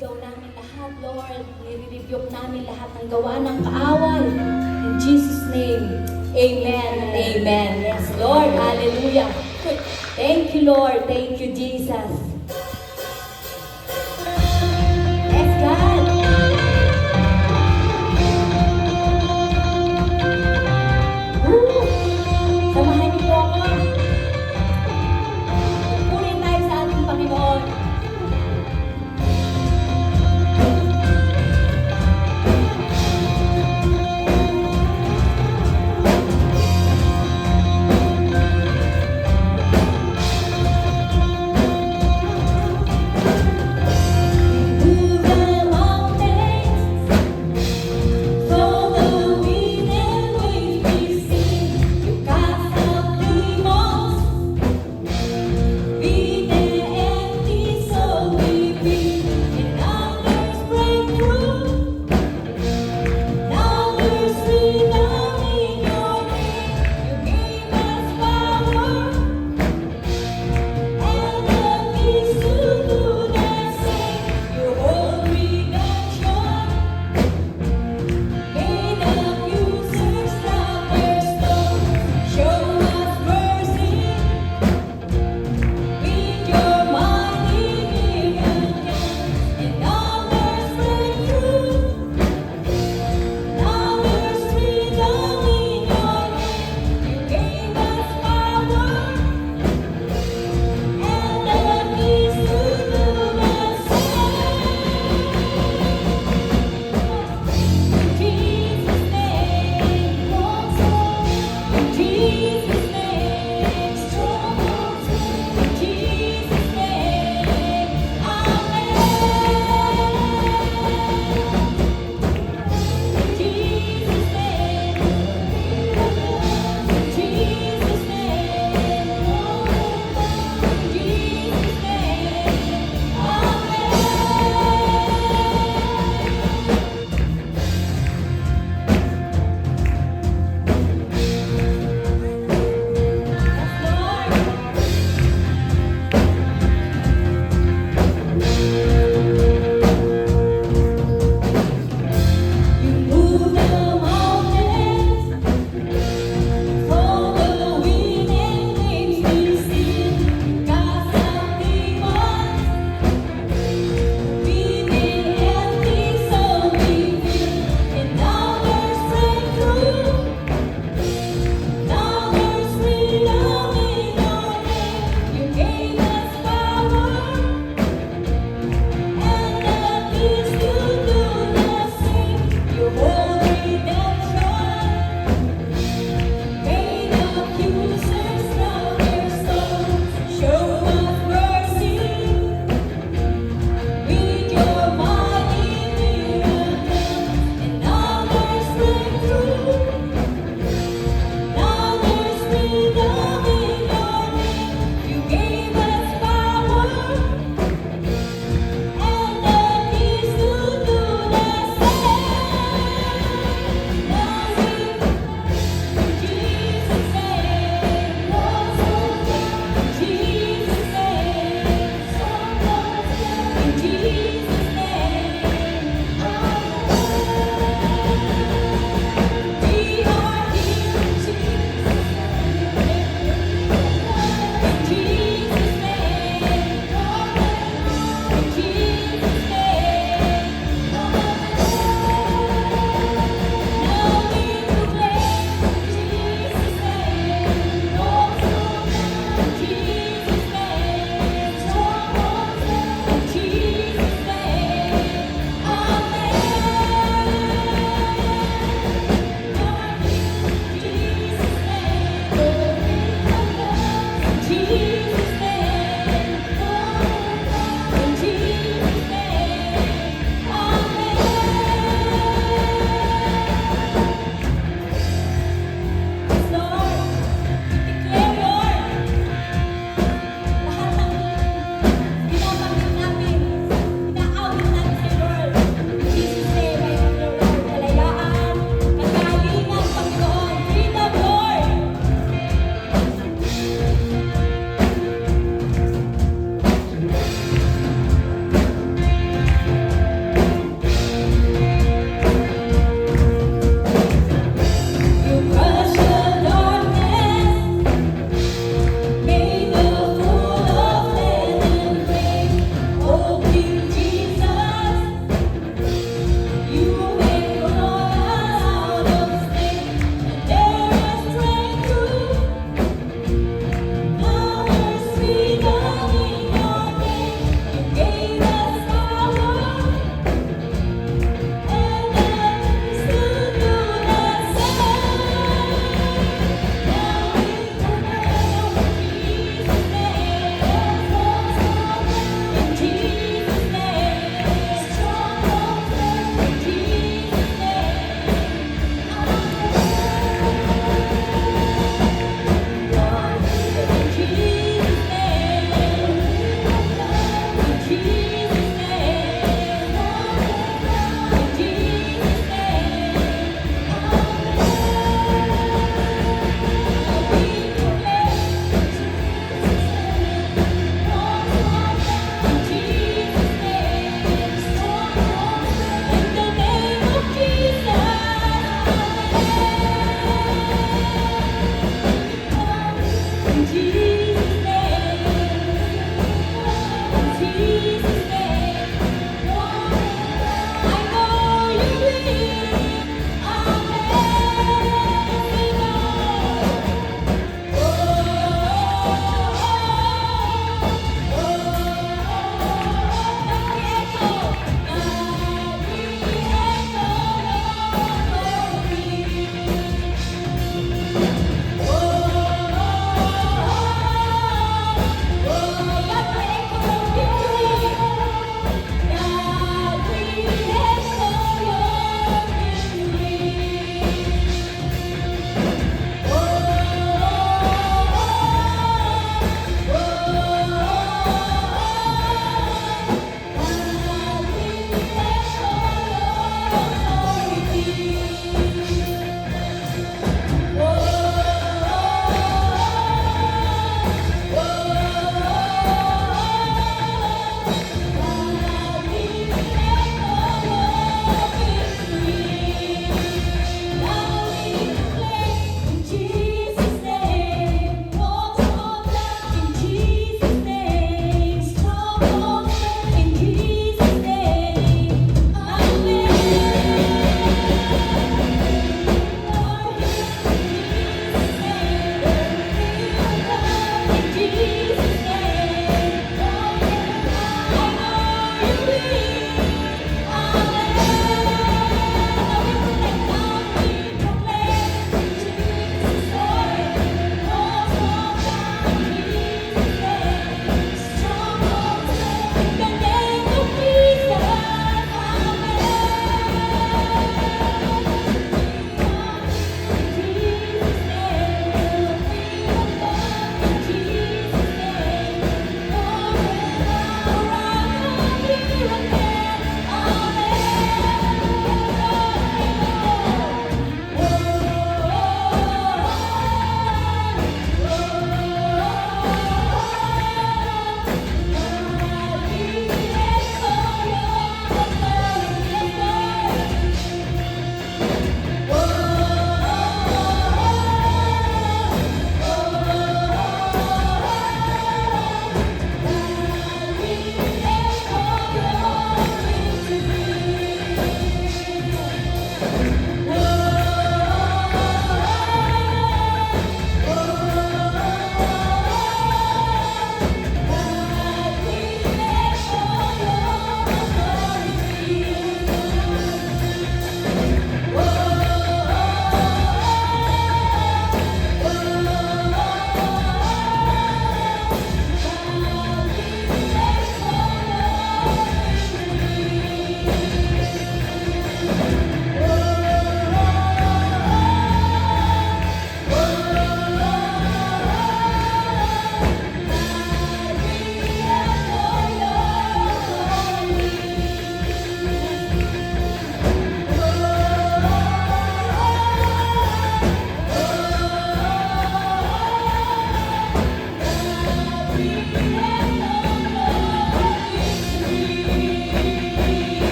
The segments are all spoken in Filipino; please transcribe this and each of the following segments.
Nililigaw namin lahat, Lord. Nire-rebuke namin lahat ng gawa ng kaaway. In Jesus' name, amen and amen. Yes, Lord. Hallelujah. Thank you, Lord. Thank you, Jesus. Yes, God. Woo! Samahan niyo po ako. Punin tayo sa ating Panginoon.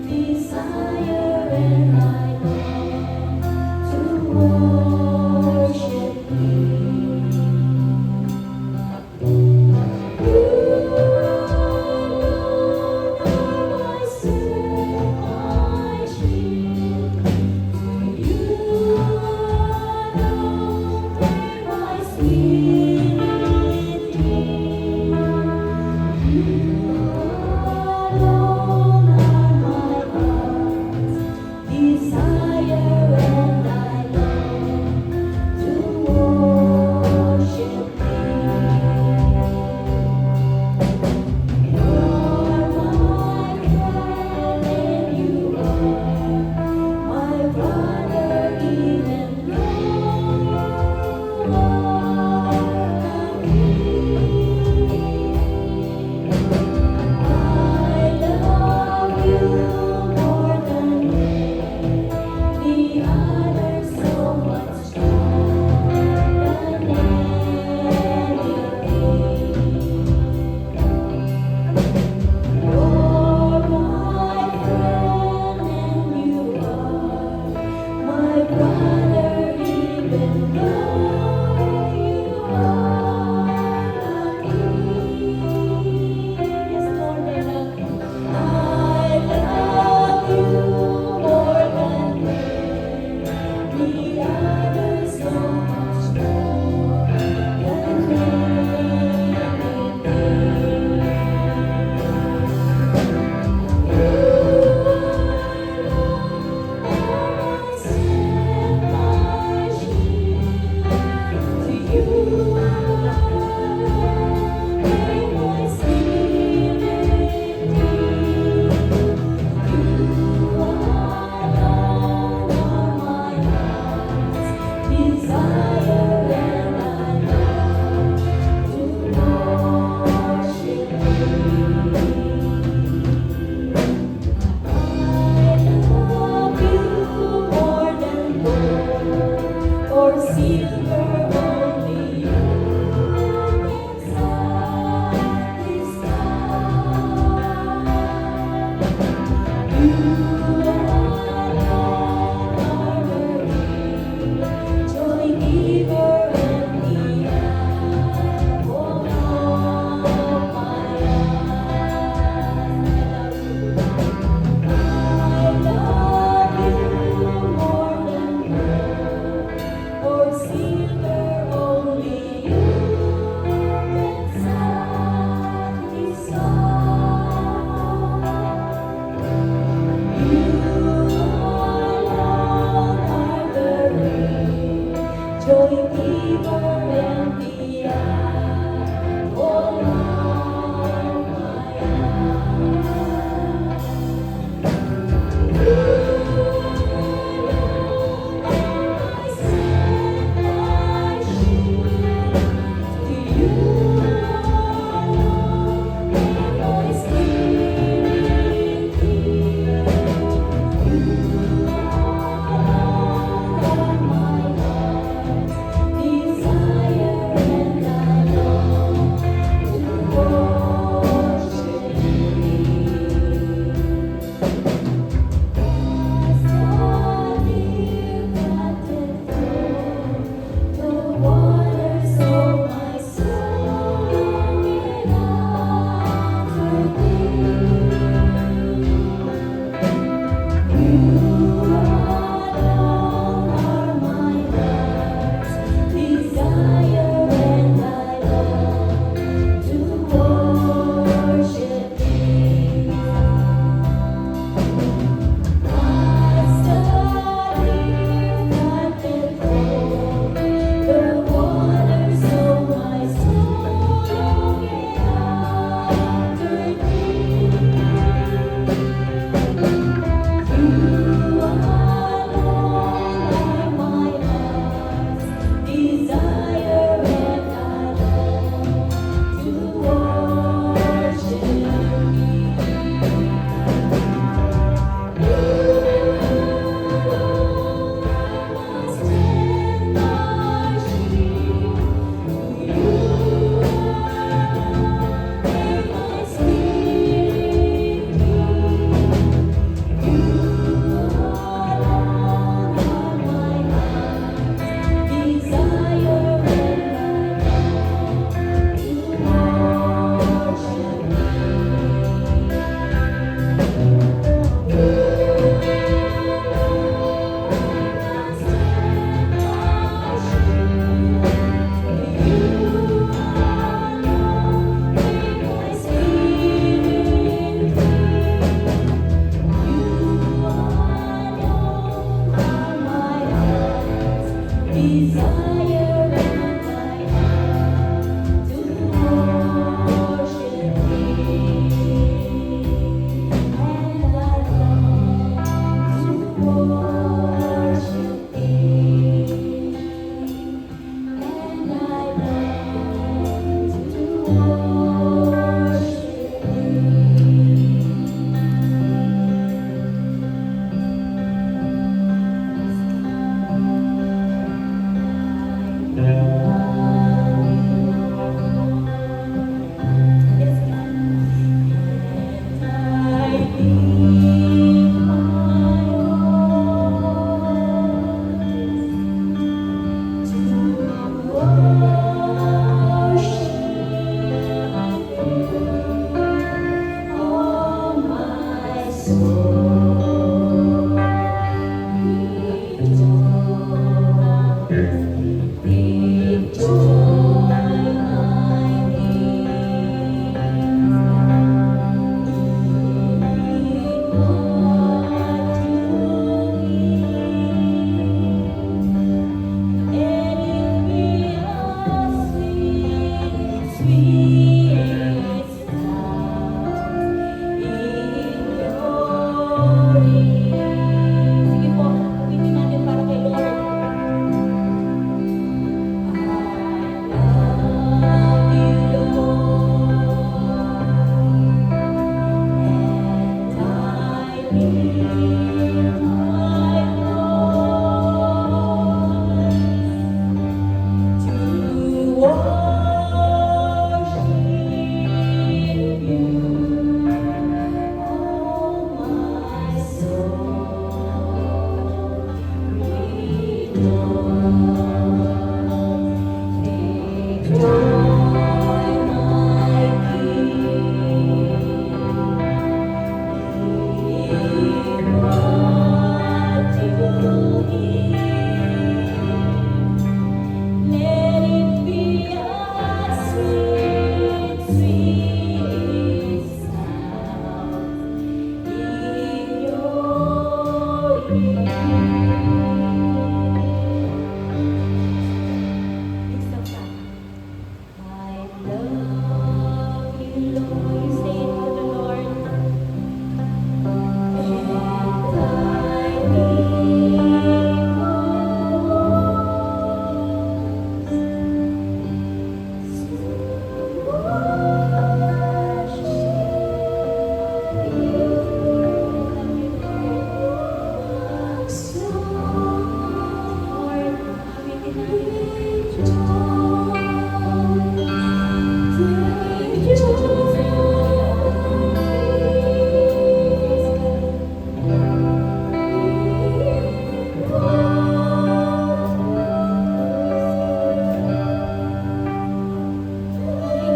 Desire and I long to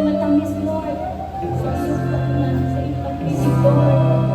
Matamis, Lord. Sa iyong pagkunan, sa iyong pag-ibig, Lord.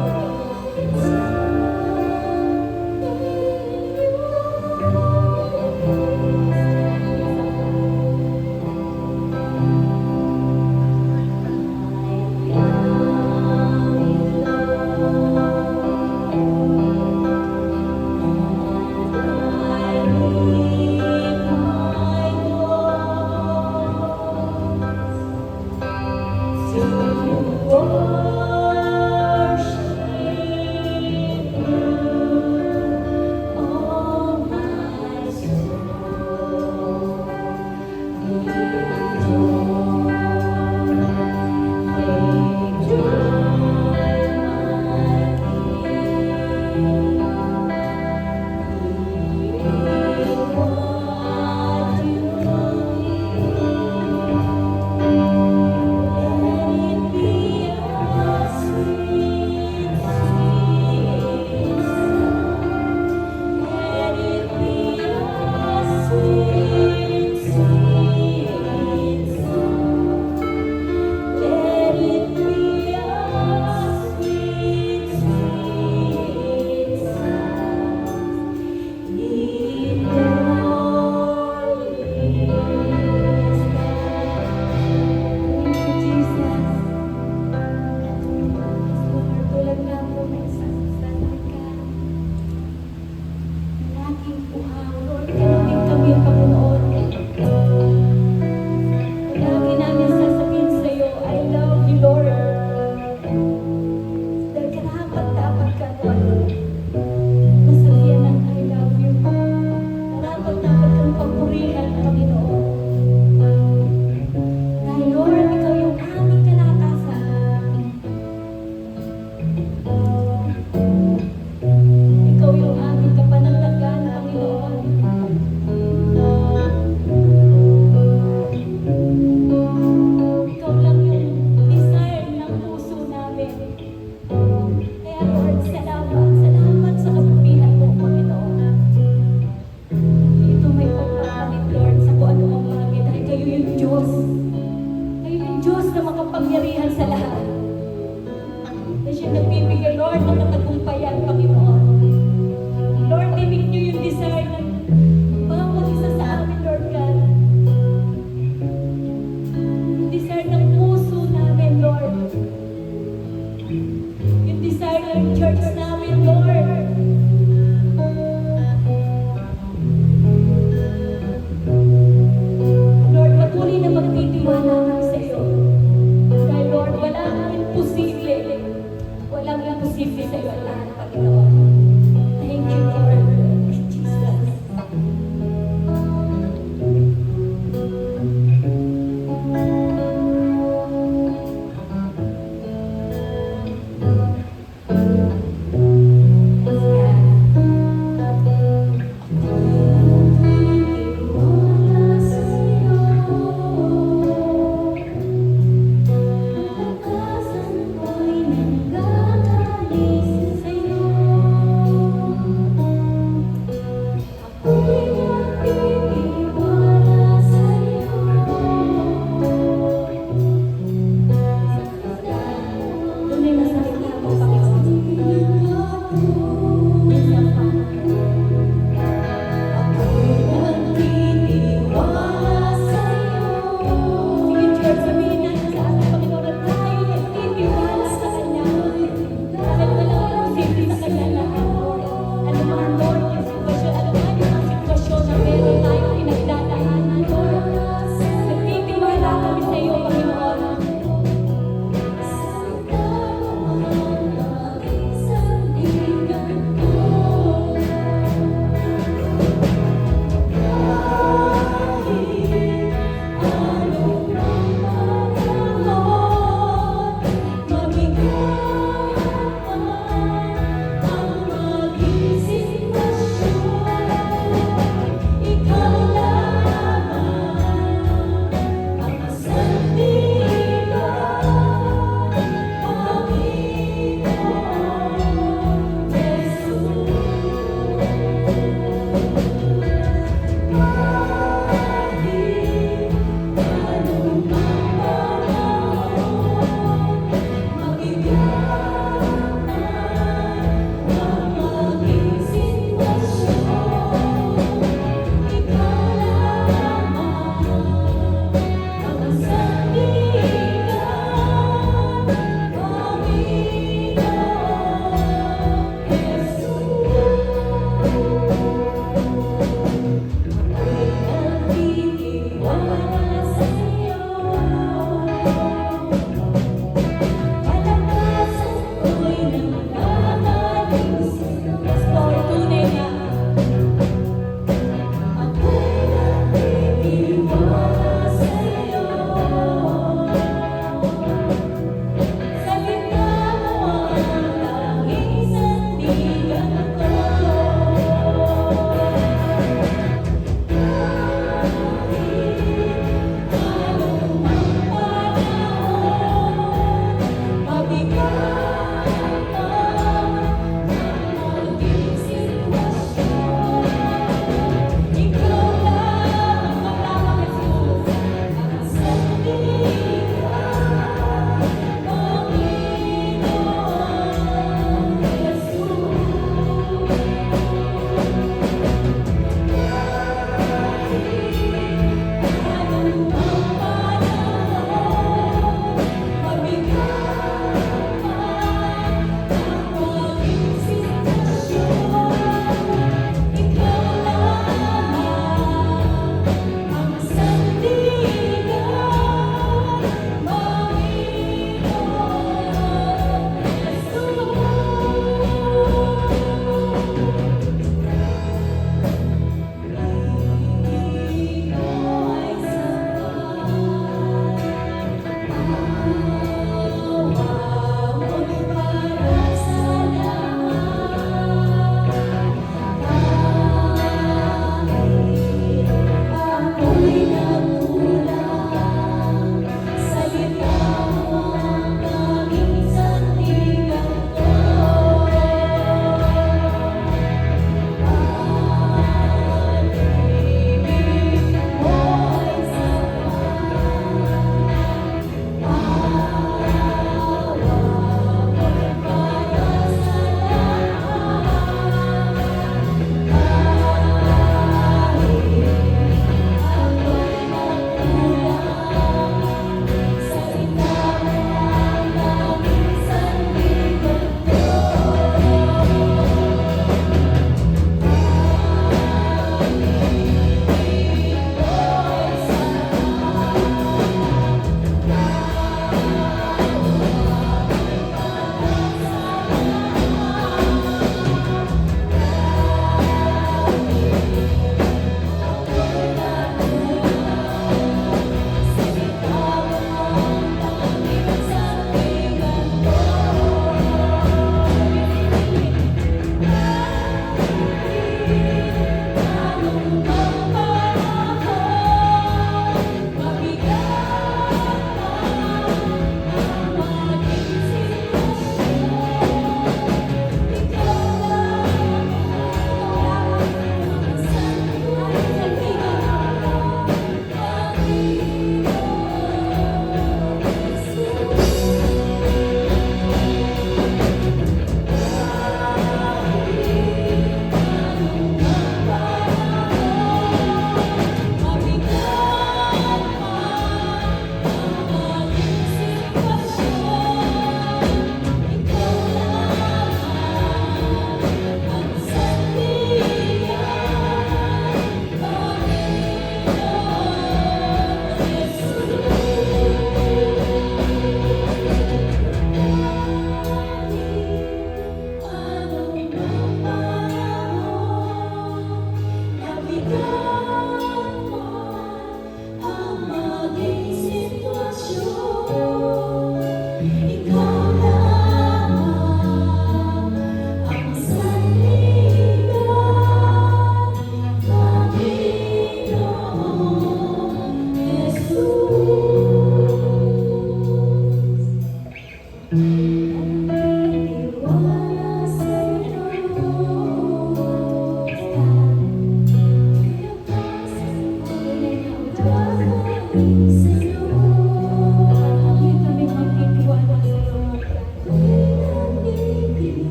Ikaw yung aming kapanatagan, Panginoon.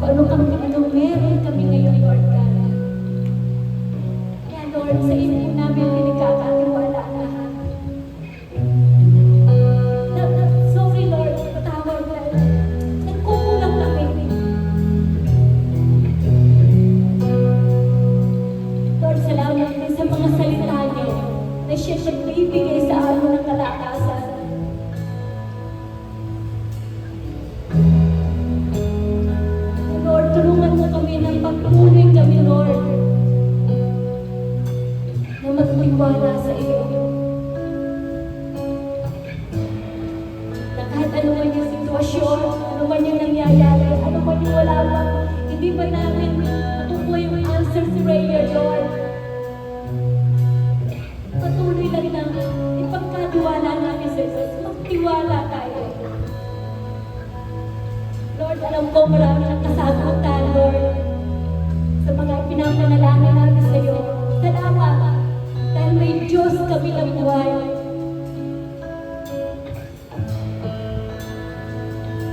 Kung ano meron kami ngayon, Lord God. Kaya Lord, sa iyo po namin pinagkakatiwala lahat. Sorry Lord, patawad na. Nagkukulang kami. Lord, salamat din sa mga salita niyo na siya nagbibigay sa amin ng kalakasan. Lord, tulungan mo kami ng pagtuloy kami, Lord, na magtiwala sa iyo. Na kahit ano man yung sitwasyon, ano man yung nangyayari, ano man yung wala pa, hindi ba namin makukuha yung answer prayer, Lord? Patuloy lang na ipagkatiwala namin sa iyo. Magtiwala tayo. Lord, alam ko marami ng kasagutan, Lord, sa mga pinapanalangin namin sa iyo. Salamat, dahil may Diyos kami ng buhay.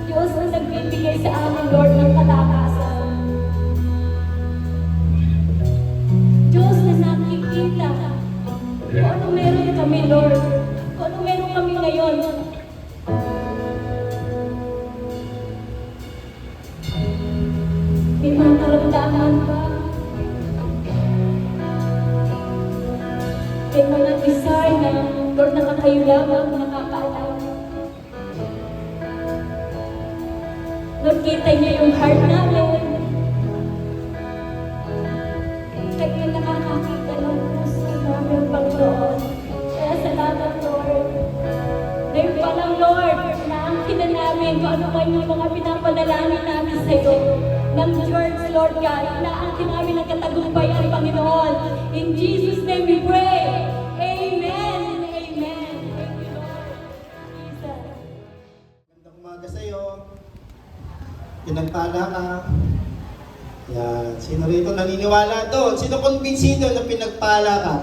Diyos na nagbibigay sa amin, Lord, ng kalakasan. Diyos na nakikita kung ano meron kami, Lord. Kung ano meron kami ngayon. May mga karamdaman ba? May mga desire na, Lord, nakakayo lamang, nakakaalam. Lord, kita niya yung heart namin. Kaya nakakakita ng puso namin, Panginoon. Kaya salamat, Lord. Ngayon pa lang, Lord, naangkin na namin kung ano man yung mga pinapanalangin namin sa iyo. Ng church, Lord God, naangkin namin ang katagumpayan, Panginoon. In Jesus' name we pray. Amen and amen. Thank you, Lord. Jesus. Magandang umaga sa iyo. Pinagpala ka. Yan. Sino rito naniniwala doon? Sino kumbinsido na pinagpala ka?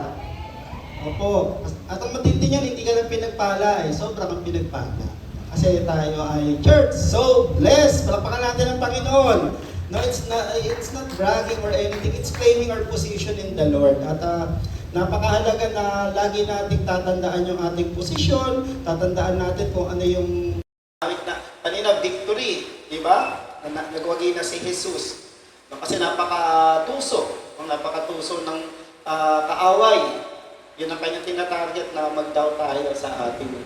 Opo. At ang matindi niyan, hindi ka lang pinagpala eh. Sobra kang pinagpala. Kasi tayo ay church. So blessed. Palakpakan natin ang Panginoon. No, it's not bragging or anything. It's claiming our position in the Lord. At napakahalaga na lagi nating tatandaan yung ating posisyon. Tatandaan natin kung ano yung kanina victory, di ba? Nagwagi na si Jesus. No, kasi napakatuso ng kaaway. Yun ang kanyang tinatarget na mag-doubt tayo sa ating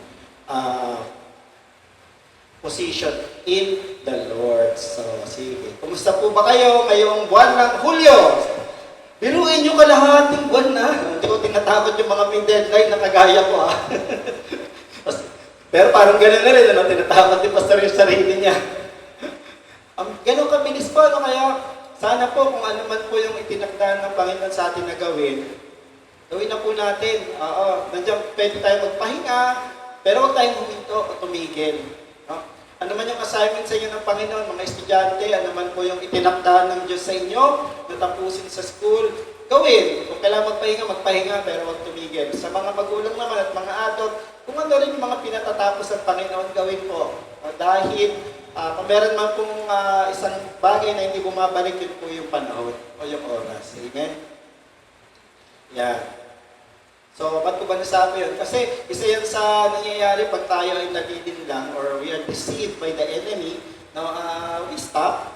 position in the Lord. So, sige. Kumusta po ba kayo ngayong buwan ng Hulyo? Biruin nyo kalahating buwan na. Hindi ko tinatakot yung mga may deadline na kagaya ko Pero parang gano'n na rin, tinatakot ni Pastor yung sarili niya. Gano'n kabilis pa, kaya sana po kung ano man po yung itinakda ng Panginoon sa atin na gawin na po natin. Nandiyan pwede tayo magpahinga, pero huwag tayong huminto o tumigil. Ano man yung assignment sa inyo ng Panginoon, mga estudyante, ano man po yung itinakda ng Diyos sa inyo, natapusin sa school, gawin. Kung kailangan magpahinga, pero huwag tumigil. Sa mga magulang naman at mga adult, kung ano rin yung mga pinatatapos ng Panginoon, gawin po. Dahil kung meron man pong isang bagay na hindi bumabalik, yun po yung panahon o yung oras. Amen? Yan. So, ba't ko ba nasabi yun? Kasi isa yan sa nangyayari pag tayo ay nagdidinlang or we are deceived by the enemy. Now, we stop.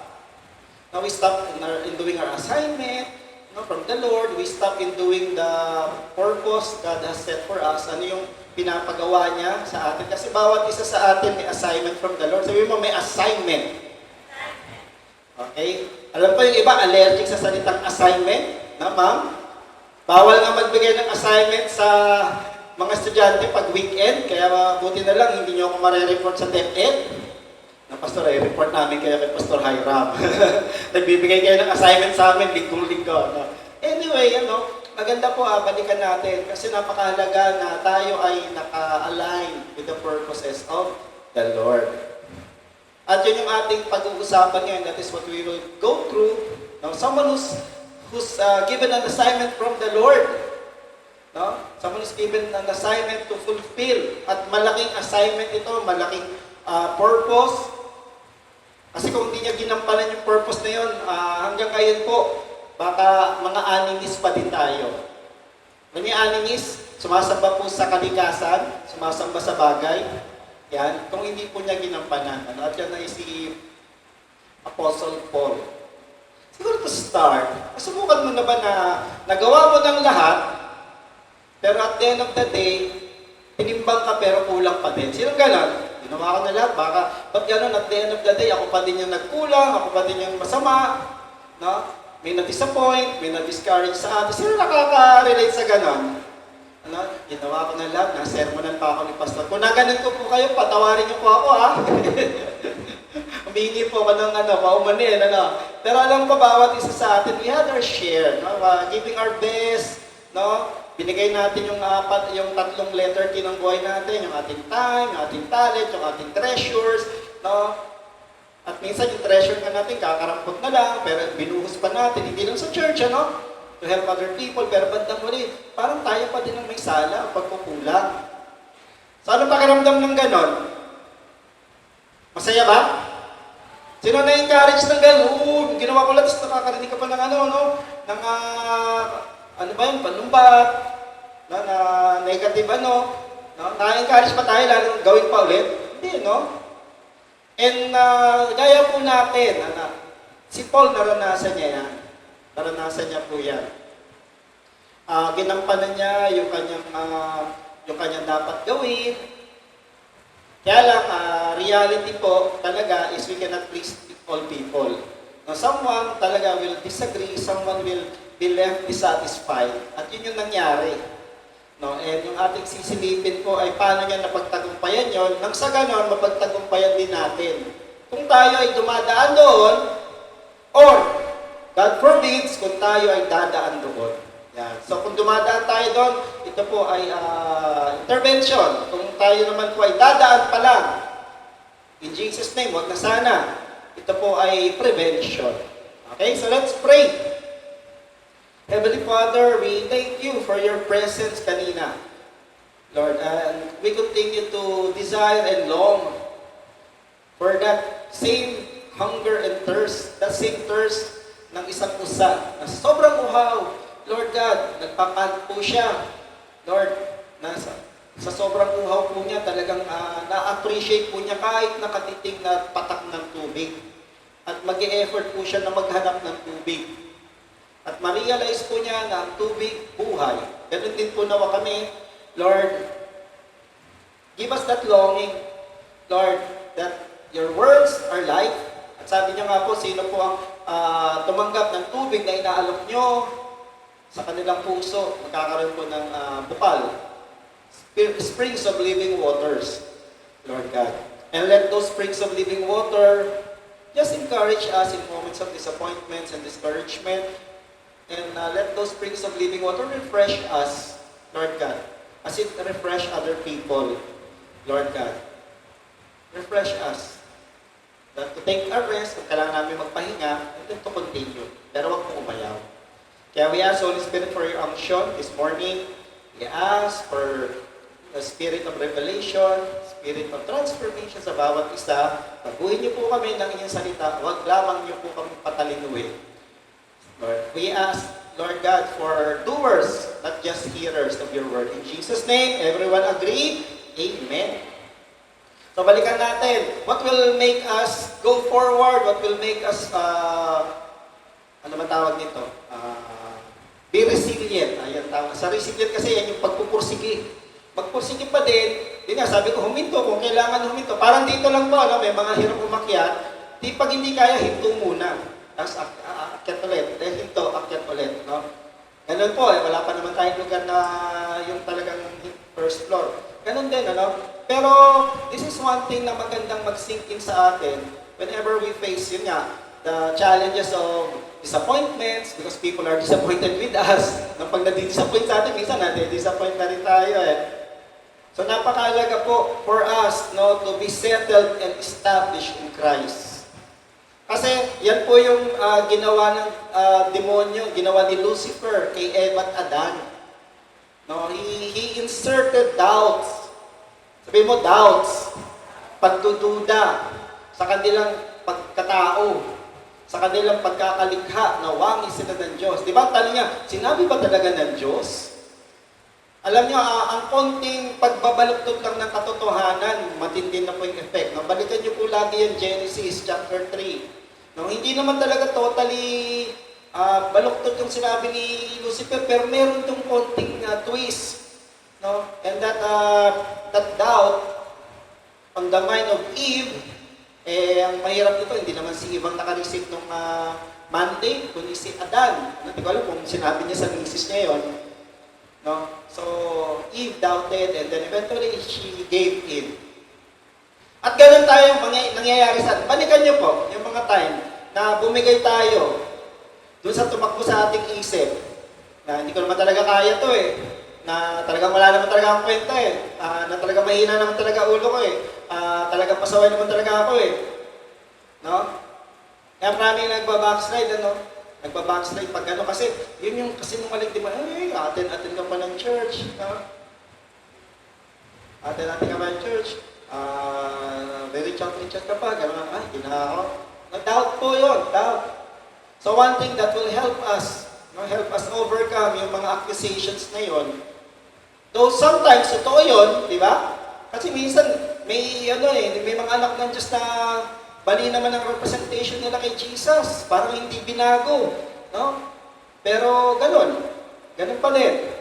Now, we stop in doing our assignment from the Lord. We stop in doing the purpose God has set for us. Ano yung pinapagawa niya sa atin? Kasi bawat isa sa atin may assignment from the Lord. Sabi mo, may assignment. Okay? Alam po yung iba, allergic sa salitang assignment. Na, ma'am? Bawal nga magbigay ng assignment sa mga estudyante pag weekend, kaya buti na lang, hindi nyo ako marereport sa DepEd. Na Pastor, report namin kaya kay Pastor Hiram. Nagbibigay kayo ng assignment sa amin, linggong-linggo. No? Anyway, maganda po, balikan natin kasi napakahalaga na tayo ay naka-align with the purposes of the Lord. At yun yung ating pag-uusapan ngayon, that is what we will go through. Now, someone who's given an assignment from the Lord. No? Someone is given an assignment to fulfill. At malaking assignment ito, malaking purpose. Kasi kung hindi niya ginampanan yung purpose na yun, hanggang ngayon po, baka mga animist pa din tayo. Ano yung animist? Sumasamba po sa kalikasan, sumasamba sa bagay. Yan, kung hindi po niya ginampanan. At yan ay si Apostle Paul. Siguro to start, subukan mo na ba na nagawa mo ng lahat, pero at the end of the day, tinimbang ka pero kulang pa din. Sino ganon? Ginawa ko na lahat, baka, ba't ganon, at the end of the day, ako pa din yung nagkulang, ako pa din yung masama, no? May na-disappoint, may na-discourage sa atin. Sino nakaka-relate sa ganon? Ano? Ginawa ko na lahat, nasermonan pa ako ni Pastor. Kung naganon ko po kayo, patawarin niyo po ako, ha? Humingi po ako ng paumanin, Pero alam ko, bawat isa sa atin, we had our share, no? Giving our best, no? Binigay natin yung tatlong letter T ng buhay natin, yung ating time, yung ating talent, yung ating treasures, no? At minsan yung treasure ka natin, kakarampot na lang, pero binuhos pa natin, hindi lang sa church, to help other people, pero bandang muli, parang tayo pa din ang may sala, pagkukulang. So, ano pakiramdam ng ganon? Masaya ba? Sino na-encourage ng gano'n? Ginawa ko lang, tapos nakakarinig ka pa ng panumbat, na negative na-encourage pa tayo, lalo gawin pa ulit? Hindi, And gaya po natin, si Paul naranasan niya yan. Naranasan niya po yan. Ginampanan niya yung kanyang dapat gawin. Kaya lang, reality po talaga is we cannot please all people. Now, someone talaga will disagree, someone will be left dissatisfied. At yun yung nangyari. And yung ating sisilipin po ay paano niya napagtagumpayan yon, nang sa ganon, mapagtagumpayan din natin. Kung tayo ay dumadaan doon, or, God forbids, kung tayo ay dadaan doon. Yan. So kung dumadaan tayo doon, ito po ay intervention. Kung tayo naman po ay dadaan pa lang, in Jesus' name, wag na sana. Ito po ay prevention. Okay, so let's pray. Heavenly Father, we thank you for your presence kanina. Lord, and we continue to desire and long for that same hunger and thirst, that same thirst ng isang pusa na sobrang uhaw. Lord God, nagpapant po siya. Lord, sa sobrang uhaw po niya, talagang na-appreciate po niya kahit nakatiting na patak ng tubig. At mag-e-effort po siya na maghanap ng tubig. At ma-realize po niya na ang tubig, buhay. Ganun din po nawa kami, Lord, give us that longing, Lord, that your words are life. At sabi niya nga po, sino po ang tumanggap ng tubig na inaalok niyo, sa kanilang puso, magkakaroon po ng bukal. Springs of living waters, Lord God. And let those springs of living water just encourage us in moments of disappointments and discouragement. And let those springs of living water refresh us, Lord God, as it refresh other people, Lord God. Refresh us. That to take a rest, kung kailangan namin magpahinga, and then to continue. Pero wag po umayaw. Kaya we ask, Holy Spirit, for your unction this morning. We ask for the spirit of revelation, spirit of transformation sa bawat isa. Baguhin niyo po kami ng inyong salita. Huwag lamang niyo po kami patalinuin. Lord, we ask, Lord God, for doers, not just hearers of your word. In Jesus' name, everyone agree? Amen. So balikan natin. What will make us go forward? What will make us, ano ba tawag nito? Be resilient. Ayan, tawag. Sa resilient kasi yan yung pagpupursige. Magpursige pa din. Yun nga, sabi ko, huminto kung kailangan huminto. Parang dito lang po, may mga hirap umakyat. Pag hindi kaya, hinto muna. Tapos akyat ulit. Dahil hinto, akyat ulit. No? Ganun po, wala pa naman tayong lugar na yung talagang first floor. Ganun din, Pero, this is one thing na magandang mag-sink in sa atin whenever we face, yun nga, the challenges of disappointments, because people are disappointed with us. Pag nadi-disappoint sa atin, minsan nadi-disappoint na rin tayo So napakahalaga po for us to be settled and established in Christ. Kasi yan po yung ginawa ng demonyo, ginawa ni Lucifer kay Eva at Adan. He inserted doubts. Sabi mo, doubts. Pagdududa sa kanilang pagkatao, sa kanilang pagkakalikha na wangi sila ng Diyos. Di ba? Tanong niya, sinabi ba talaga ng Diyos? Alam niyo, ang konting pagbabaluktot lang ng katotohanan, matindi na po yung effect. No? Balikan niyo po lagi yung Genesis chapter 3. No? Hindi naman talaga totally baluktot yung sinabi ni Lucifer, pero meron tong konting twist. No? And that doubt on the mind of Eve, ang mahirap nito, hindi naman si Eve ang nakareceive ng mandate, kundi si Adan. Hindi ko alam kung sinabi niya sa misis niya yun. No? So, Eve doubted and then eventually she gave in. At ganun tayo nangyayari sa atin. Balikan niyo po, yung mga time na bumigay tayo doon sa tumakbo sa ating isip, na hindi ko naman talaga kaya to na talagang wala naman talaga akong kwenta na talagang mahina naman talaga ulo ko talagang pasaway naman talaga ako no? Kaya maraming nagbabackslide, nagbabackslide pag kasi yun yung kasinungaling, di ba? Atin ka pa ng church, atin ka pa ng church, very church ka pa, gano'n, hindi na ako. Doubt po yun, doubt. So one thing that will help us overcome yung mga accusations na yun, though sometimes totoo yun, di ba? Kasi minsan may mga anak ng Diyos na bali naman ang representation nila kay Jesus, parang hindi binago, no? Pero ganun pa rin.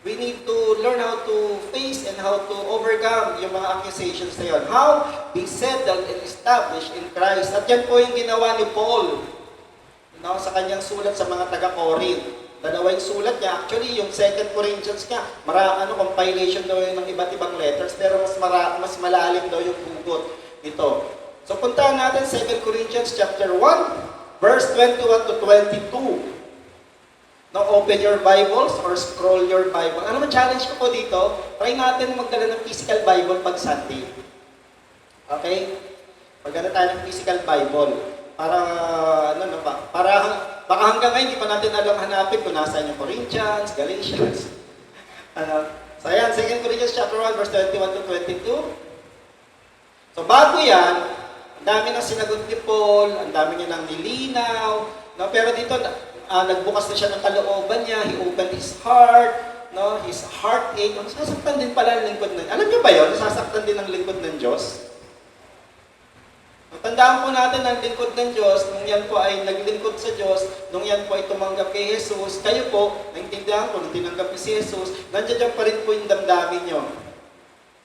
We need to learn how to face and how to overcome yung mga accusations na yun. How? Be settled and established in Christ. At yan po yung ginawa ni Paul, sa kanyang sulat sa mga taga-Corinth. Dalawa yung sulat niya. Actually, yung 2 Corinthians niya, compilation daw yun ng iba't ibang letters, pero mas malalim daw yung hugot nito. So, puntahan natin 2 Corinthians chapter 1, verse 21 to 22. Now, open your Bibles or scroll your Bible. Ano man challenge ko po dito? Try natin magdala ng physical Bible pag Sunday. Okay? Magdala tayo ng physical Bible. Baka hanggang ngayon, hindi pa natin alam hanapin kung nasaan yung Corinthians, Galatians. So, ayan, 2 Corinthians chapter 1, verse 21 to 22. So, bago yan, ang dami ng sinagot ni Paul, ang dami niya ng nilinaw, no? Pero dito, nagbukas na siya ng kalooban niya, he opened his heart, no? His heartache. Nasasaktan din pala ng lingkod ng Diyos. Alam niyo ba yun? Nasasaktan din ang lingkod ng Diyos. Tandaan po natin ang lingkod ng Diyos, nung yan po ay naglingkod sa Diyos, nung yan po ay tumanggap kay Jesus, kayo po, naintindihan ko, nung tinanggap si Jesus, nandiyan pa rin po yung damdamin nyo.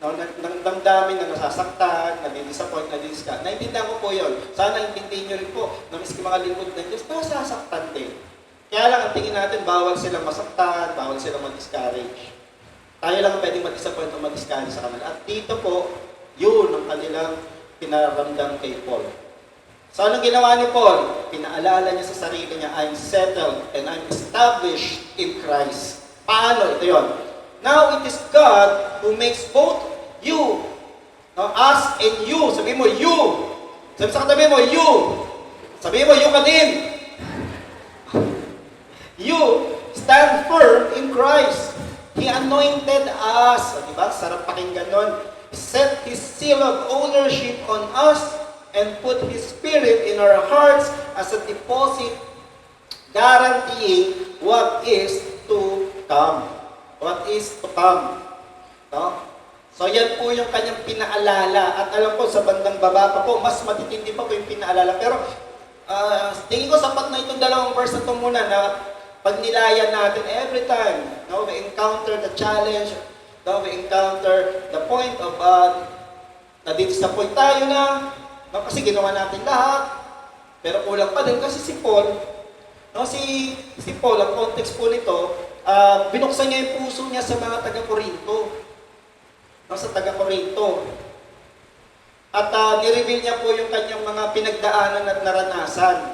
No, ng damdamin na nasasaktan, nadidisappoint, nadidiscard. Naintindihan ko po yun. Sana intindihin nyo rin po na miski mga lingkod ng Diyos, nasasaktan din. Kaya lang, ang tingin natin, bawal silang masaktan, bawal silang mag-discourage. Tayo lang pwedeng mag-disappoint o mag-discourage sa kanila. At dito po, yun ang kanilang pinaramdam kay Paul. So, anong ginawa ni Paul? Pinaalala niya sa sarili niya, I'm settled and I'm established in Christ. Paano? Ito yun. Now, it is God who makes both you, us and you. Sabihin mo, you. Sabi sa katabi mo, you. Sabihin mo, you ka din. You stand firm in Christ. He anointed us. Diba? Sarap pakinggan nun. Set His seal of ownership on us and put His Spirit in our hearts as a deposit guaranteeing what is to come. What is to come. No? So yan po yung kanyang pinaalala. At alam ko sa bandang baba pa po, mas matitindi pa po yung pinaalala. Pero tingin ko sapat na itong dalawang verse na ito muna na pag nilayan natin every time, no, we encounter the challenge, no, we encounter the point of na-disappoint tayo na, no, kasi ginawa natin lahat, pero kulang pa din kasi si Paul, no, si Paul, ang context po nito, binuksan niya yung puso niya sa mga taga-Corinto, no, sa taga-Corinto. At nireveal niya po yung kanyang mga pinagdaanan at naranasan,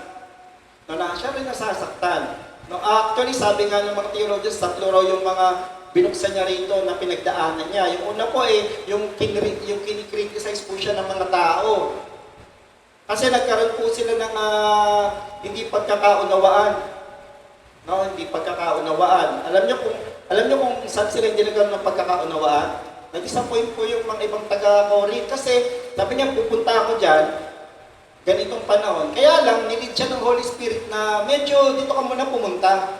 no, na siya rin nasasaktan. No, actually, sabi nga ng mga theologians, tatlo raw yung mga binuksan niya rito na pinagdaanan niya. Yung una po yung kinikriticize po siya ng mga tao. Kasi nagkaroon po sila ng hindi pagkakaunawaan. No, hindi pagkakaunawaan. Alam niyo kung saan sila hindi nagkaroon ng pagkakaunawaan? Nag-disappoint po yung mga ibang taga-Corinth kasi sabi niya, pupunta ako dyan, ganitong panahon. Kaya lang, nilid siya ng Holy Spirit na medyo dito ka muna pumunta.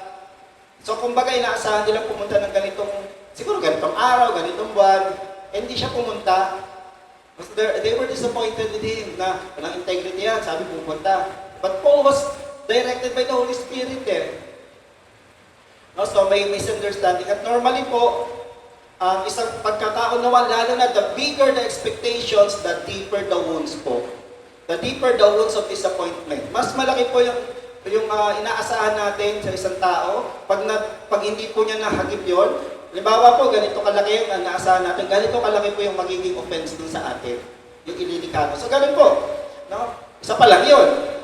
So, kumbaga, inaasahan nila pumunta ng ganitong, siguro ganitong araw, ganitong buwan, hindi siya pumunta. They were disappointed with him na walang integrity yan, sabi pupunta. But Paul was directed by the Holy Spirit No, so may misunderstanding. At normally po, ang isang pagkataon naman, lalo na the bigger the expectations, the deeper the wounds po. The deeper the wounds of disappointment. Mas malaki po yung inaasahan natin sa isang tao, pag hindi po niya nahagip yun, halimbawa po, ganito kalaki yung inaasahan natin, ganito kalaki po yung magiging offense dun sa atin, yung ililikano. So, ganun po. No? Isa pa lang yun.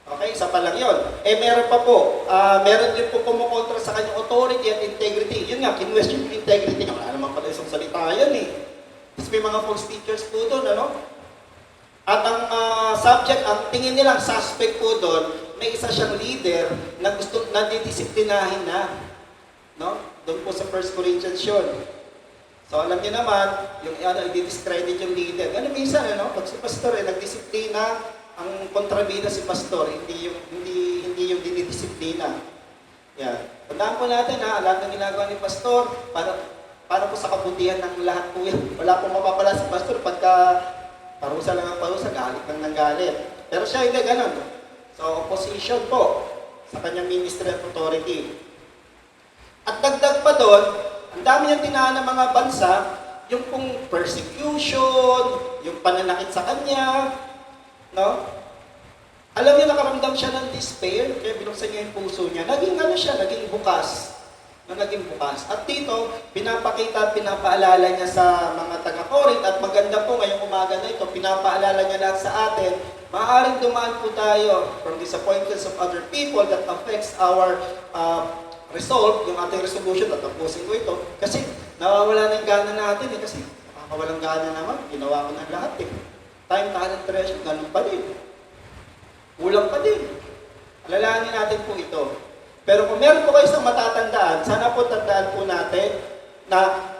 Okay, isa pa lang yun. Meron pa po, meron din po kumukontra sa kanyang authority at integrity. Yun nga, kinwestiyon yung integrity niya. Wala naman pala isang salita yan Tapos may mga false teachers po doon, At ang subject, ang tingin nilang suspect po doon, may isa siyang leader na gusto na didisiplinahin na. Doon po sa 1 Corinthians yun. So alam niyo naman, yung i-discredit yung leader. Minsan, pag si pastor nagdisiplina, ang kontrabida si pastor, hindi yung dinidisiplina. Yan. Tandaan po natin lahat ng ginagawa ni pastor, para po sa kabutihan ng lahat po yan. Wala pong mapapala si pastor pagka parusa lang ang parusa, galit lang ng galit. Pero siya hindi ganun. So, opposition po sa kanyang ministry of authority. At dagdag pa doon, ang dami niyang tinaan ng mga bansa, yung pong persecution, yung pananakit sa kanya, Alam niyo, nakaramdam siya ng despair, kaya binuksan niya yung puso niya. Naging bukas. Naging bukas. At dito, pinapaalala niya sa mga taga-Corinth, at maganda po ngayong umaga na ito, pinapaalala niya lahat sa atin, maaaring dumaan po tayo from disappointments of other people that affects our resolve, yung ating resolution, at tapusin ko ito, kasi nawawala na yung gana natin kasi nakakawalang gana naman, ginawa ko ng lahat Time, talent, treasure, ganun pa din. Kulang pa din. Alalahanin natin po ito. Pero kung meron po kayo isang matatandaan, sana po tandaan po natin na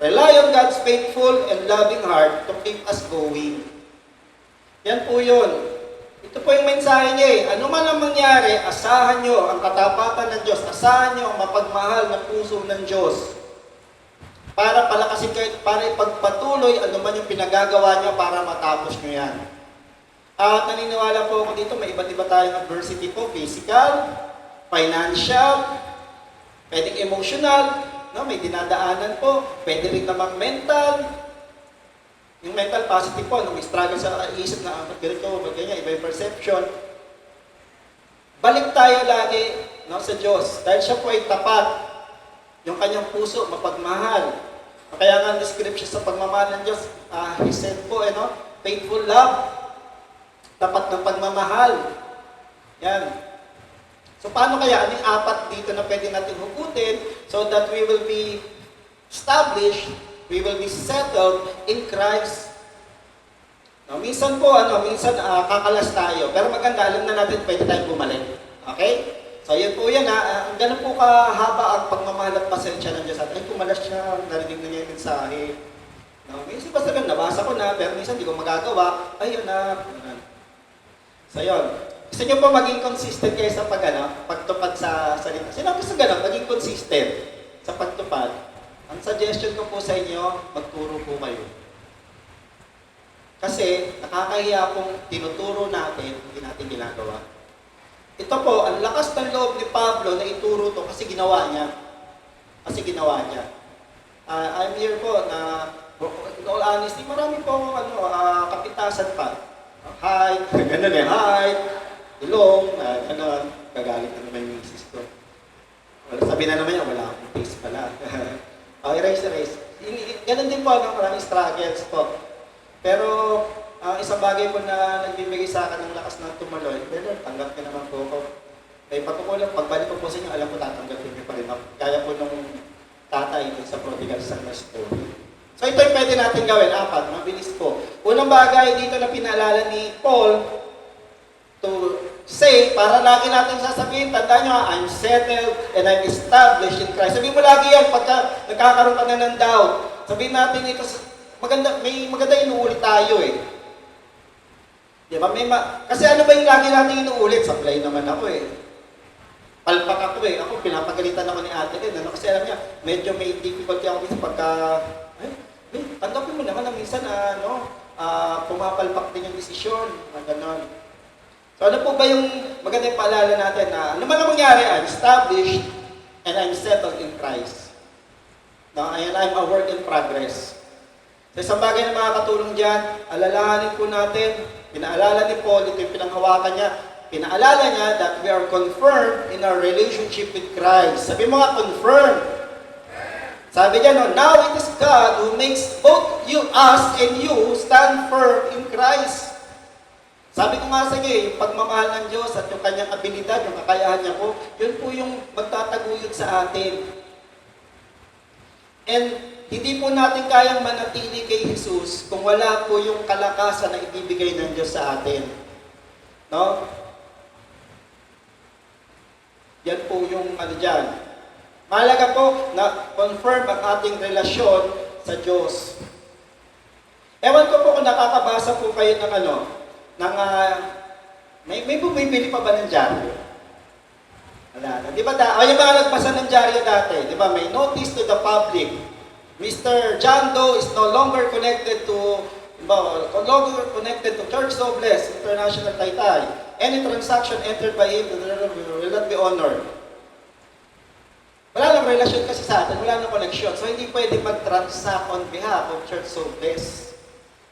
rely on God's faithful and loving heart to keep us going. Yan po yun. Ito po yung mensahe niya Ano man ang mangyari, asahan nyo ang katapatan ng Diyos. Asahan nyo ang mapagmahal na puso ng Diyos. Para palakasin kayo, para ipagpatuloy ano man yung pinagagawa niya para matapos nyo yan. At naniniwala po ako dito, may iba't iba tayong adversity po, physical, financial, pwedeng emotional, may dinadaanan po, pwede rin namang mental. Yung mental positive po, may struggle sa isip na, ganito, ganyan, iba yung perception. Balik tayo lagi sa Diyos, dahil siya po ay tapat. Yung kanyang puso, mapagmahal. Kaya nga ang description sa pagmamahal ng Diyos, He said po, faithful love. Tapat ng pagmamahal. Yan. So paano kaya? Anong apat dito na pwede natin hugutin so that we will be established, we will be settled in Christ. Minsan po, kakalas tayo. Pero maganda, alam na natin, pwede tayong bumalik. Okay? So, yun po yan ganun po kahaba ang pagmamahal at pasensya ng Diyos at ay kumalas siya, narinig na niya yung mensahe. Minsan basta nabasa ko na, pero minsan hindi ko magagawa, ayun na. So, yun. Gusto niyo po maging consistent kayo sa pagtupad sa salita. Sino gusto ganun, maging consistent sa pagtupad? Ang suggestion ko po sa inyo, magturo po kayo. Kasi, nakakahiya kung tinuturo natin, hindi natin ginagawa. Ito po, ang lakas ng loob ni Pablo na ituro to kasi ginawa niya. I'm here po na, in all honesty, marami po kapitasan pa. Height, ganun height, ilong, ganun, gagalit na naman yung misis ko. Sabi na naman niya, wala akong face pala. Erase. Ganun din po, maraming struggles po. Pero, isang bagay po na nagbibigay sa akin ng lakas na tumuloy, pero tanggap niyo naman po ako. May pagkukulang, pagbalik ko po sa inyo, alam ko tatanggapin niyo pa rin ako. Kaya po nung tatay sa prodigal son na story. So ito yung pwede natin gawin, 4, mabilis po. Unang bagay dito na pinaalala ni Paul to say, para lagi natin sasabihin, tandaan nyo, I'm settled and I'm established in Christ. Sabihin mo lagi yan pagka nagkakaroon ka na ng doubt. Sabihin natin ito, may maganda inuulit tayo Di ba? Kasi ano ba yung lagi natin inuulit? Sablay naman ako eh. Palpak ako eh. Ako, pinapagalitan ako ni ate din. Ano? Kasi alam niya, medyo may difficulty ako minsan pagka, tanggapin mo naman na minsan, pumapalpak din yung desisyon. Ganon. So ano po ba yung maganda yung paalala natin na ano man ang mangyari, I'm established and I'm settled in Christ. No? And I'm a work in progress. So isang bagay na makakatulong dyan, alalahanin po natin, pinaalala ni Paul, ito yung pinanghawakan niya, pinaalala niya that we are confirmed in our relationship with Christ. Sabi mo nga, confirmed. Sabi niya, no, now it is God who makes both us and you stand firm in Christ. Sabi ko nga sa inyo, yung pagmamahal ng Diyos at yung kanyang abilidad, yung kakayahan niya po, yun po yung magtataguyod sa atin. And hindi po natin kayang manatili kay Jesus kung wala po yung kalakasan na ibibigay ng Diyos sa atin. No? Yan po yung dyan. Mahalaga po na confirm ang ating relasyon sa Diyos. Ewan ko po kung nakakabasa po kayo ng may bumibili pa ba ng dyaryo? Wala na. Di ba yung mga nagbasa ng dyaryo dati, di ba may notice to the public, Mr. John Doe is no longer connected to Church Nobles International Taytay. Any transaction entered by him will not be honored. Wala nang relasyon kasi sa atin, wala nang connection. So hindi pwede mag-transact on behalf of Church Nobles.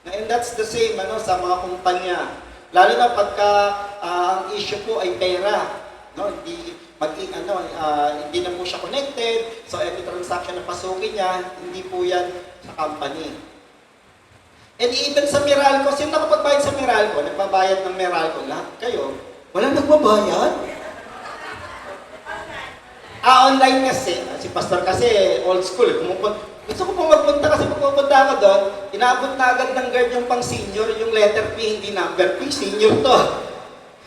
And that's the same sa mga kumpanya. Lalo na pagka ang issue po ay pera. No? Hindi na po siya connected. So every transaction na pasukin niya, hindi po yan sa company. And even sa Meralco, sino nakapagbayad sa Meralco? Nagbabayad ng Meralco lahat kayo. Walang nagbabayad? Online kasi. Si Pastor kasi old school. Gusto ko pong magpunta kasi pag pupunta ako doon, inaabot na agad ng guard yung pang senior, yung letter P, hindi number P, senior to.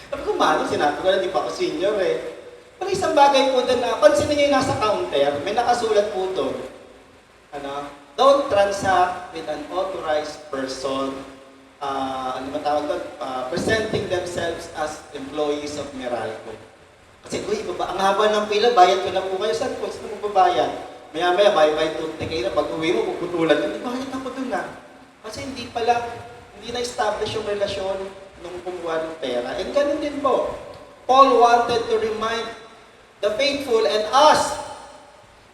Sabi ko, mano, sinabi ko na, hindi pa ako senior eh. Pero isang bagay po doon na, pansinin niyo yung nasa counter, may nakasulat po doon. Don't transact with an authorized person, presenting themselves as employees of Meralco. Kasi, ang haba ng pila, bayad ko na po kayo. Saan po? Saan mo babayad? Maya-maya, bye-bye tunti kayo na pag-uwi mo, puputulan. Hindi, bakit ako doon na? Kasi hindi na-establish yung relasyon nung kumuha ng pera. And ganun din po. Paul wanted to remind the faithful and us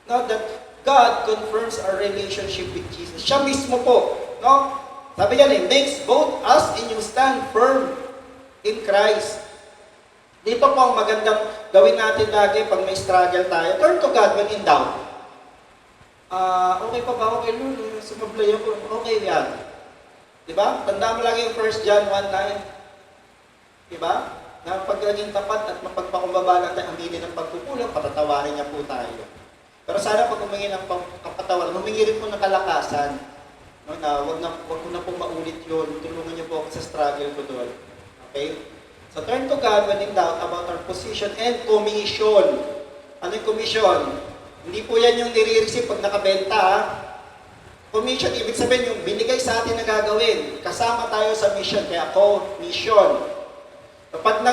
that God confirms our relationship with Jesus. Siya mismo po. No? Sabi niya, makes both us and you stand firm in Christ. Dito po ang magandang gawin natin lagi pag may struggle tayo. Turn to God when in doubt. Okay pa ba? Okay, Lord, sumablay ako. Okay yan. Diba? Tandaan mo lagi yung 1 John 1:9. Diba? Na pag naging tapat at mapagpakumbaba natin aminin ng pagkukulang, patatawarin niya po tayo. Pero sana pag humingi ng kapatawaran, humingi rin po ng kalakasan. No, na wag ko na po maulit yun. Tulungan niyo po ako sa struggle ko doon. Okay? So turn to God when in doubt about our position and commission. Ano yung commission? Hindi po yan yung nire-receive pag nakabenta. Commission, ibig sabihin yung binigay sa atin na gagawin. Kasama tayo sa mission, kaya mission. Pag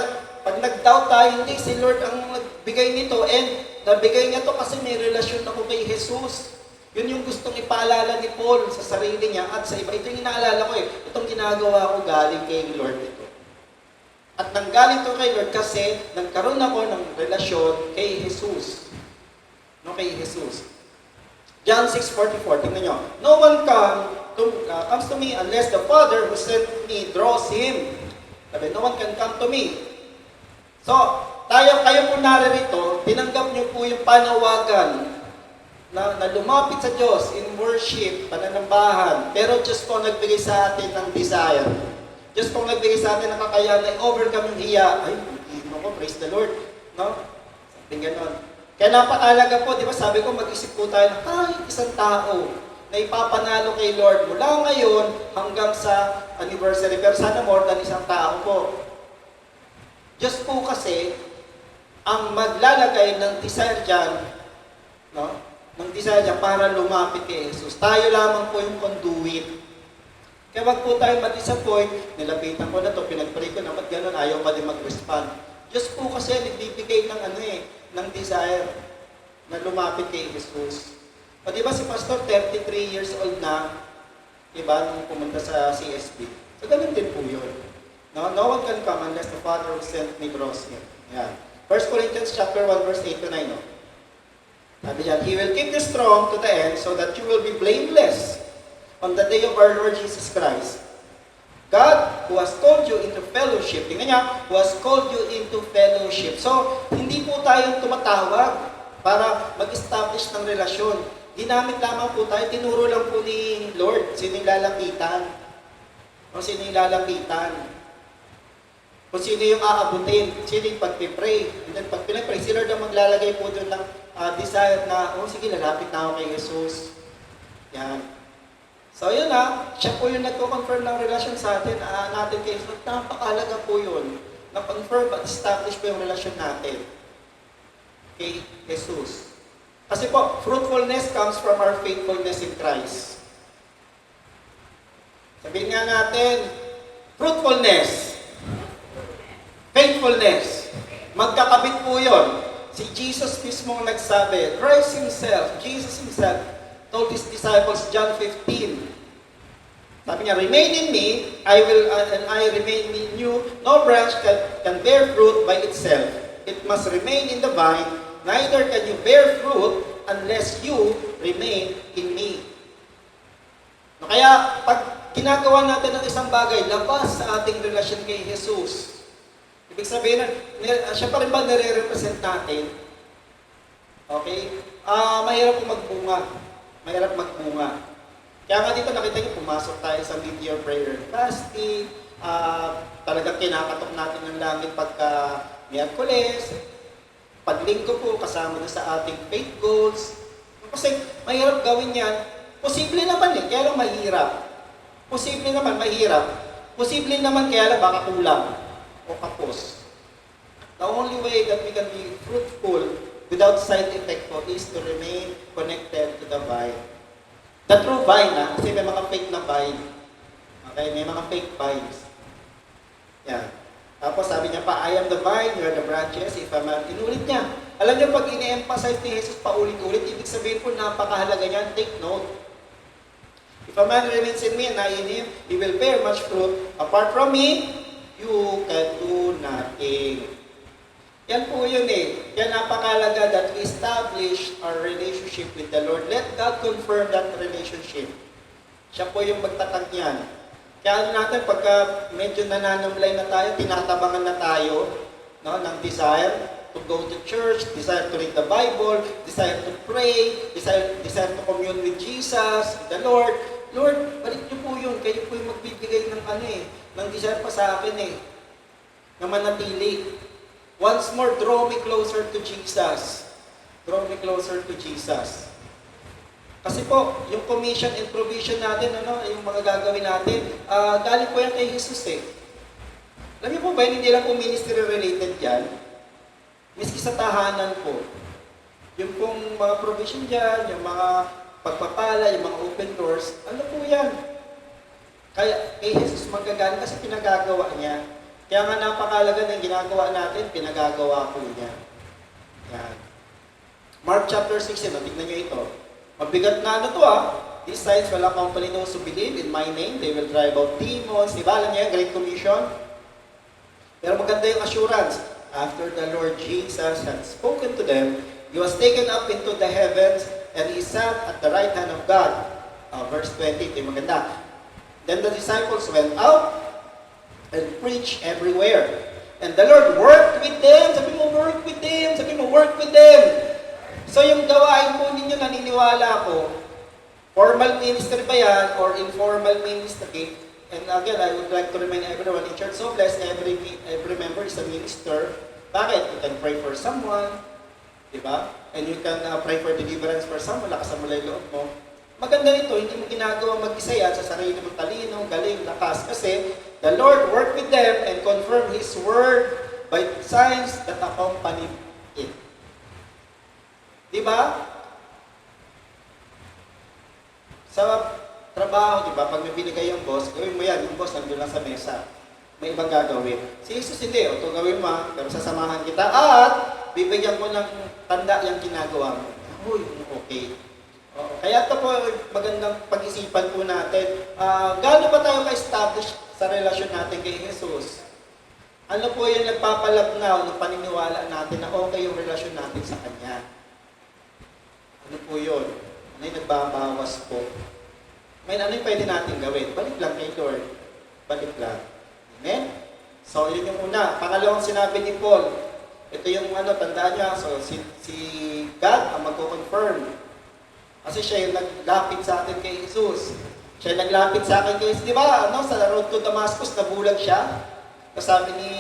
nag-doubt tayo, hindi, si Lord ang nagbigay nito and nabigay niya to kasi may relasyon ako kay Jesus. Yun yung gustong ipaalala ni Paul sa sarili niya at sa iba. Ito yung inaalala ko itong ginagawa ko galing kay Lord ito. At nanggaling to kay Lord kasi nagkaroon ako ng relasyon kay Jesus. Kay Jesus. John 6:44, tingnan nyo. No one comes to me unless the Father who sent me draws him. Sabi, no one can come to me. So, kayo po naririto, tinanggap nyo po yung panawagan na lumapit sa Diyos in worship, pananambahan. Pero Diyos po nagbigay sa atin ng desire. Diyos po nagbigay sa atin ng kakayahan na overcome yung hiya. Ay, praise the Lord. No? Sabi ganon. Kaya napakalaga po, di ba sabi ko, mag-isip po tayo na kahit isang tao na ipapanalo kay Lord mula ngayon hanggang sa anniversary. Pero sana more than isang tao po. Diyos po kasi ang maglalagay ng desire dyan, ng desire dyan para lumapit kay Jesus. Tayo lamang po yung conduit. Kaya wag po tayo ma-disappoint, nilapitan ko na to, pinag-pray ko na, ba't ganun, ayaw pa din mag-respond. Diyos po kasi nagbibigay ng ng desire na lumapit kay Jesus. O di ba si Pastor, 33 years old na, diba, nung pumunta sa CSB. So ganun din po yun. No one can come unless the Father who sent me draws him. Yan. 1 Corinthians chapter 1, verse 8 to 9, no? Sabi yan, He will keep you strong to the end so that you will be blameless on the day of our Lord Jesus Christ. God, who has called you into fellowship, tingnan niya, who has called you into fellowship. So, hindi po tayo tumatawag para mag-establish ng relasyon. Ginamit lamang po tayo, tinuro lang po ni Lord, sino yung lalapitan. O sino yung lalapitan. Kung sino yung aabutin, sino yung pag-pray. And then pag pinag-pray, si Lord ang maglalagay po doon ng desire na, sige, lalapit na ako kay Jesus. Yan. So yun siya po yung nagko-confirm ng relasyon sa atin, natin kay Jesus. Napakalaga po yun. Na-confirm at establish po yung relasyon natin kay Jesus. Kasi po, fruitfulness comes from our faithfulness in Christ. Sabihin nga natin, fruitfulness, faithfulness. Magkakabit po yun. Si Jesus mismo nagsabi, Christ Himself, Jesus Himself, told His disciples, John 15. Sabi niya, remain in me, and I remain in you. No branch can bear fruit by itself. It must remain in the vine. Neither can you bear fruit unless you remain in me. No, kaya, pag ginagawa natin ng isang bagay, labas sa ating relasyon kay Jesus. Ibig sabihin, siya pa rin ba nare-represent natin? Okay? Mahirap po magbunga. Mahirap magbunga. Kaya nga dito nakita niyo, pumasok tayo sa mid-year prayer and fasting. Talagang kinakatok natin ng langit pagka Miyerkules. Paglinggo po, kasama na sa ating faith goals. Kasi mahirap gawin yan. Posible naman kaya lang mahirap. Posible naman, mahirap. Posible naman, kaya lang baka kulang o kapos. The only way that we can be fruitful without side effect po is to remain connected to the vine. The true vine, kasi may mga fake na vine. Okay, may mga fake vines. Yan. Tapos sabi niya pa, I am the vine, you are the branches. If a man, inulit niya. Alam niyo, pag ini-emphasize ni Jesus paulit-ulit, ibig sabihin po, napakahalaga niyan, take note. If a man remains in me and I in him, he will bear much fruit. Apart from me, you can do nothing. Yan po yun Kaya napakalaga that we establish our relationship with the Lord. Let God confirm that relationship. Siya po yung magtatag niyan. Kaya natin, pagka medyo nananamlay na tayo, tinatabangan na tayo ng desire to go to church, desire to read the Bible, desire to pray, desire to commune with Jesus, the Lord. Lord, balik niyo po yun. Kayo po yung magbibigay ng ng desire pa sa akin na manatili. Once more, draw me closer to Jesus. Draw me closer to Jesus. Kasi po, yung commission and provision natin, yung mga gagawin natin, galing po yan kay Jesus Alam niyo po ba, hindi lang po ministry related yan. Miski sa tahanan po. Yung pong mga provision dyan, yung mga pagpapala, yung mga open doors, ano po yan? Kaya kay Jesus magagaling kasi pinagagawa niya. Kaya nga napakalaga ng ginagawa natin, pinagagawa po niya. Yan. Mark chapter 16, tignan niyo ito. Mabigat na These signs will accompany those who believe in my name. They will drive out demons. Diba, alam niya, Great Commission? Pero maganda yung assurance. After the Lord Jesus had spoken to them, He was taken up into the heavens and He sat at the right hand of God. Verse 20, ito yung maganda. Then the disciples went out and preached everywhere. And the Lord worked with them. Sabi mo, work with them. Sabi mo, work with them. So yung gawain po ninyo, naniniwala ko, formal ministry ba yan or informal ministry? And again, I would like to remind everyone, in Church So Blessed, every member is a minister. Bakit? You can pray for someone, diba? And you can pray for deliverance for someone, lakasan mo lang yung loob mo. Maganda nito, hindi mo ginagawa mag-isa yan sa sarili mong talino, galing, lakas. Kasi the Lord worked with them and confirmed His word by signs that accompanied it. Diba? Sa trabaho, di ba? Pag may binigay yung boss, gawin mo yan. Yung boss nandun lang sa mesa. May ibang gagawin. Si Jesus hindi, o ito gawin mo, pero sasamahan kita at bibigyan ko ng tanda yung ginagawa mo. Uy, okay. Kaya ito po, magandang pag-isipan po natin. Gaano ba tayo ka-establish sa relasyon natin kay Jesus? Ano po yung nagpapalabnaw ng paniniwala natin na okay yung relasyon natin sa Kanya? Ano po yun? Ano yung nagbabawas po? May ano yung pwede natin gawin? Balik lang kay Lord. Balik lang. Amen? So, yun yung una. Pangalawang sinabi ni Paul, ito yung tandaan niya. So, si God ang magko-confirm. Kasi siya yung naglapit sa atin kay Jesus. Siya yung naglapit sa akin kay Jesus. Di ba? Sa road to Damascus, nabulag siya. Sabi ni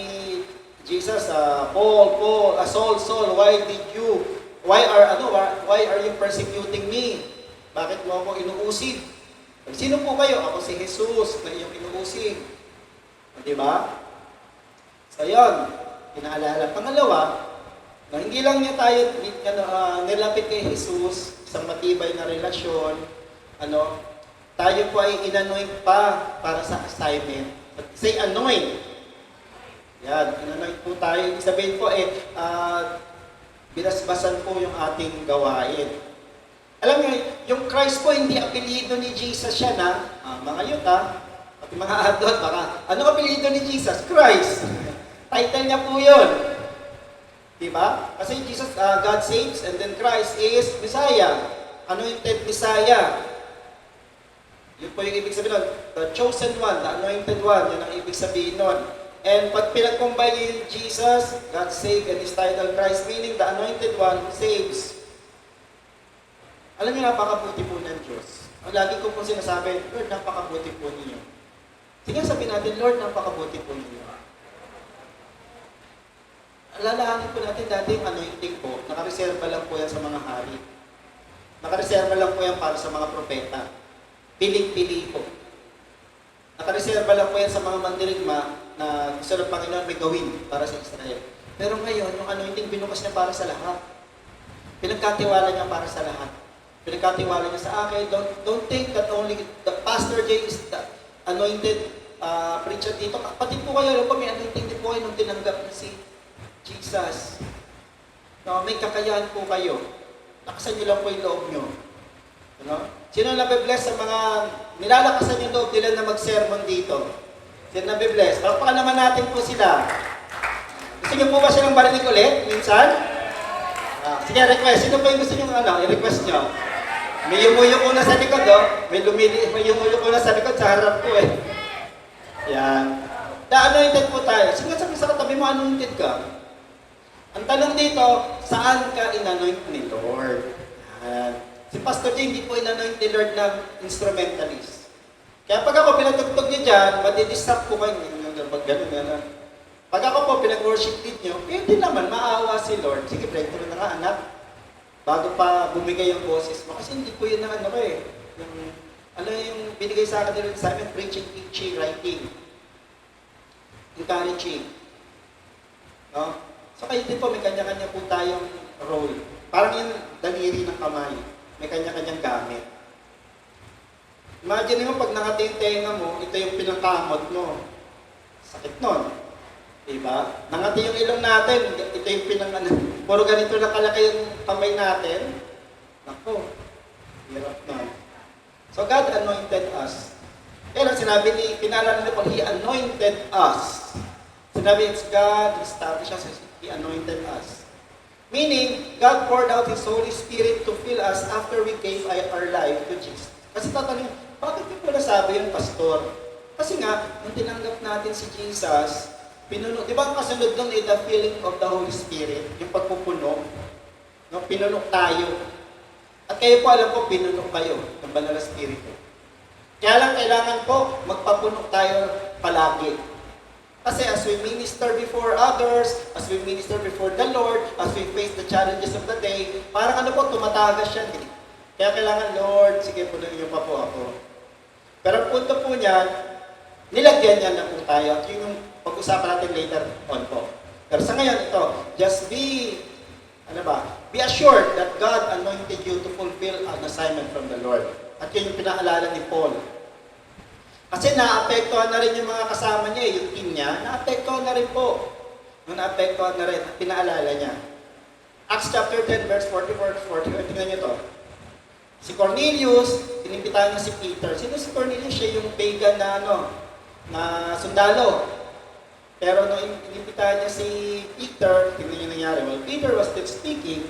Jesus, Paul, Saul, why are you persecuting me? Bakit mo ako inuusig? Sino po kayo? Ako si Jesus na iyong inuusig. Di ba? So, yun. Inaalala. Pangalawa, na hindi lang niya tayo nilapit kay Jesus, isang matibay na relasyon, tayo po ay inanoint pa para sa assignment. Say anoint. Yan, inanoint po tayo. Ibig sabihin po binasbasan po yung ating gawain. Alam niyo, yung Christ po, hindi apelido ni Jesus siya na, mga youth at mga adult, baka, ano apelido ni Jesus? Christ. Title niya po yun. Diba? Kasi Jesus, God saves, and then Christ is Messiah. Anointed Messiah. Yun po yung ibig sabihin nun. The chosen one, the anointed one, yun ang ibig sabihin nun. And pag pinag-combine yung Jesus, God saved, and His title Christ, meaning the anointed one who saves. Alam niyo, napakabuti po ng Diyos. Lagi ko po sinasabi, Lord, napakabuti po niyo. Sige, sabihin natin, Lord, napakabuti po niyo. Alalahanin po natin dati yung anointing po, nakareserva lang po yan sa mga hari. Nakareserva lang po yan para sa mga propeta. Piling-pili po. Nakareserva lang po yan sa mga mandirigma na gusto ng Panginoon may gawin para sa Israel. Pero ngayon, yung anointing binukas niya para sa lahat. Pinagkatiwala niya para sa lahat. Pinagkatiwala niya sa akin. Don't think that only the Pastor Jay is the anointed preacher dito. Pati po kayo, alam ko may anointing din po kayo nung tinanggap na si Jesus. May kakayahan po kayo. Lakasan niyo lang po yung loob niyo. Sino nabibless sa mga nilalakasan yung loob nila na mag-sermon dito? Sino nabibless? Palakpakan naman natin po sila. Gusto niyo po ba silang barinig ulit? Minsan? Sige, request. Sino po yung gusto niyo i-request niyo? May yumuyo ko na sa likod, May yumuyo ko na sa likod sa harap ko, Yan. Anointed po tayo. Sige, sabi sa katabi mo, anointed ka. Ang tanong dito, saan ka in-anoint ni Lord? Yan. Si Pastor Jay, hindi po in-anoint ni Lord ng instrumentalist. Kaya pag ako pinatugtog niyo dyan, madidistract po kayo. Gano'n. Pag ako po pinag-worship niyo, hindi naman, maawa si Lord. Sige, breakthrough na nga, anak. Bago pa bumigay yung boses mo. Kasi hindi po yun ang yung binigay sa akin nila sa amin, preaching, teaching, writing. Encouraging. So kayo din po, may kanya-kanya po tayong role. Parang yung daliri ng kamay. May kanya-kanyang gamit. Imagine mo, pag nakati-tenga mo, ito yung pinangkamot mo. Sakit nun. Diba? Nangati yung ilong natin, ito yung puro ganito na kalaki yung kamay natin. Nako, hirap na. So God anointed us. Kaya lang sinabi pinaalala ni Paul, He anointed us. Sinabi, it's God established us, He anointed us. Meaning, God poured out His Holy Spirit to fill us after we gave our life to Jesus. Kasi tatanungin, bakit yung pala sabi yung pastor? Kasi nga, nung tinanggap natin si Jesus, pinuno, di ba ang kasunod doon the filling of the Holy Spirit, yung pagpupuno, pinuno tayo. At kayo po, alam ko, pinuno kayo ng Banal na Espiritu. Kaya lang kailangan po, magpapuno tayo palagi. Kasi as we minister before others, as we minister before the Lord, as we face the challenges of the day, parang tumatagas siya. Kaya kailangan, Lord, sige, punuin niyo pa po ako. Pero ang punto po niyan, nilagyan niya na po tayo. At yun yung pag-usapan natin later on po. Pero sa ngayon, ito, just be assured that God anointed you to fulfill an assignment from the Lord. At yun yung pinaalala ni Paul. Kasi naapektuhan na rin yung mga kasama niya, yung team niya, naapektuhan na rin po. Naapektuhan na rin, pinaalala niya. Acts chapter 10, verse 44-45, tingnan niyo to. Si Cornelius, inimbitahan niya si Peter. Sino si Cornelius? Siya yung pagan na, na sundalo. Pero nung inimbitahan niya si Peter, tingnan niyo nangyari. While Peter was still speaking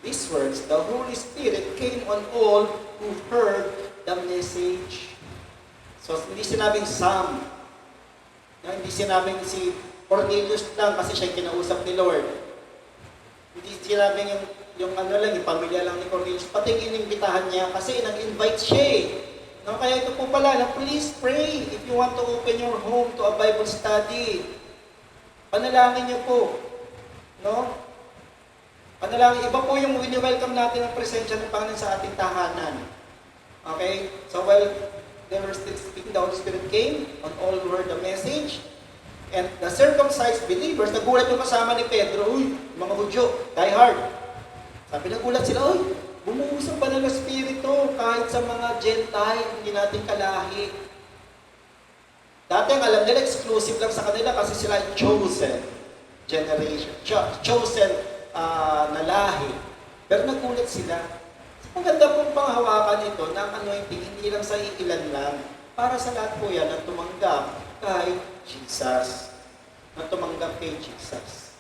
these words, the Holy Spirit came on all who heard the message. So, hindi sinabing some. Hindi sinabing si Cornelius lang kasi siya kinausap ni Lord. Hindi sinabing yung pamilya lang ni Cornelius. Pati inimbitahan niya kasi nag-invite siya eh. No, kaya ito po pala, please pray if you want to open your home to a Bible study. Panalangin niyo po. No? Panalangin. Iba po yung wini-welcome natin ang presensya ng Panginoon sa ating tahanan. Okay? So while they were still speaking, the Holy Spirit came on all who heard the message. And the circumcised believers, nagulat yung kasama ni Pedro, uy, mga Hudyo, die hard. Sabi nagulat sila, uy, bumuhos ang banal na Espiritu kahit sa mga Gentile, hindi natin kalahi. Dati ang alam nila, exclusive lang sa kanila kasi sila chosen generation, chosen na lahi. Pero nagulat sila. Maganda pong panghawakan ito ng anointing, hindi lang sa iilan lang. Para sa lahat po yan ang tumanggap kay Jesus. Na tumanggap kay Jesus.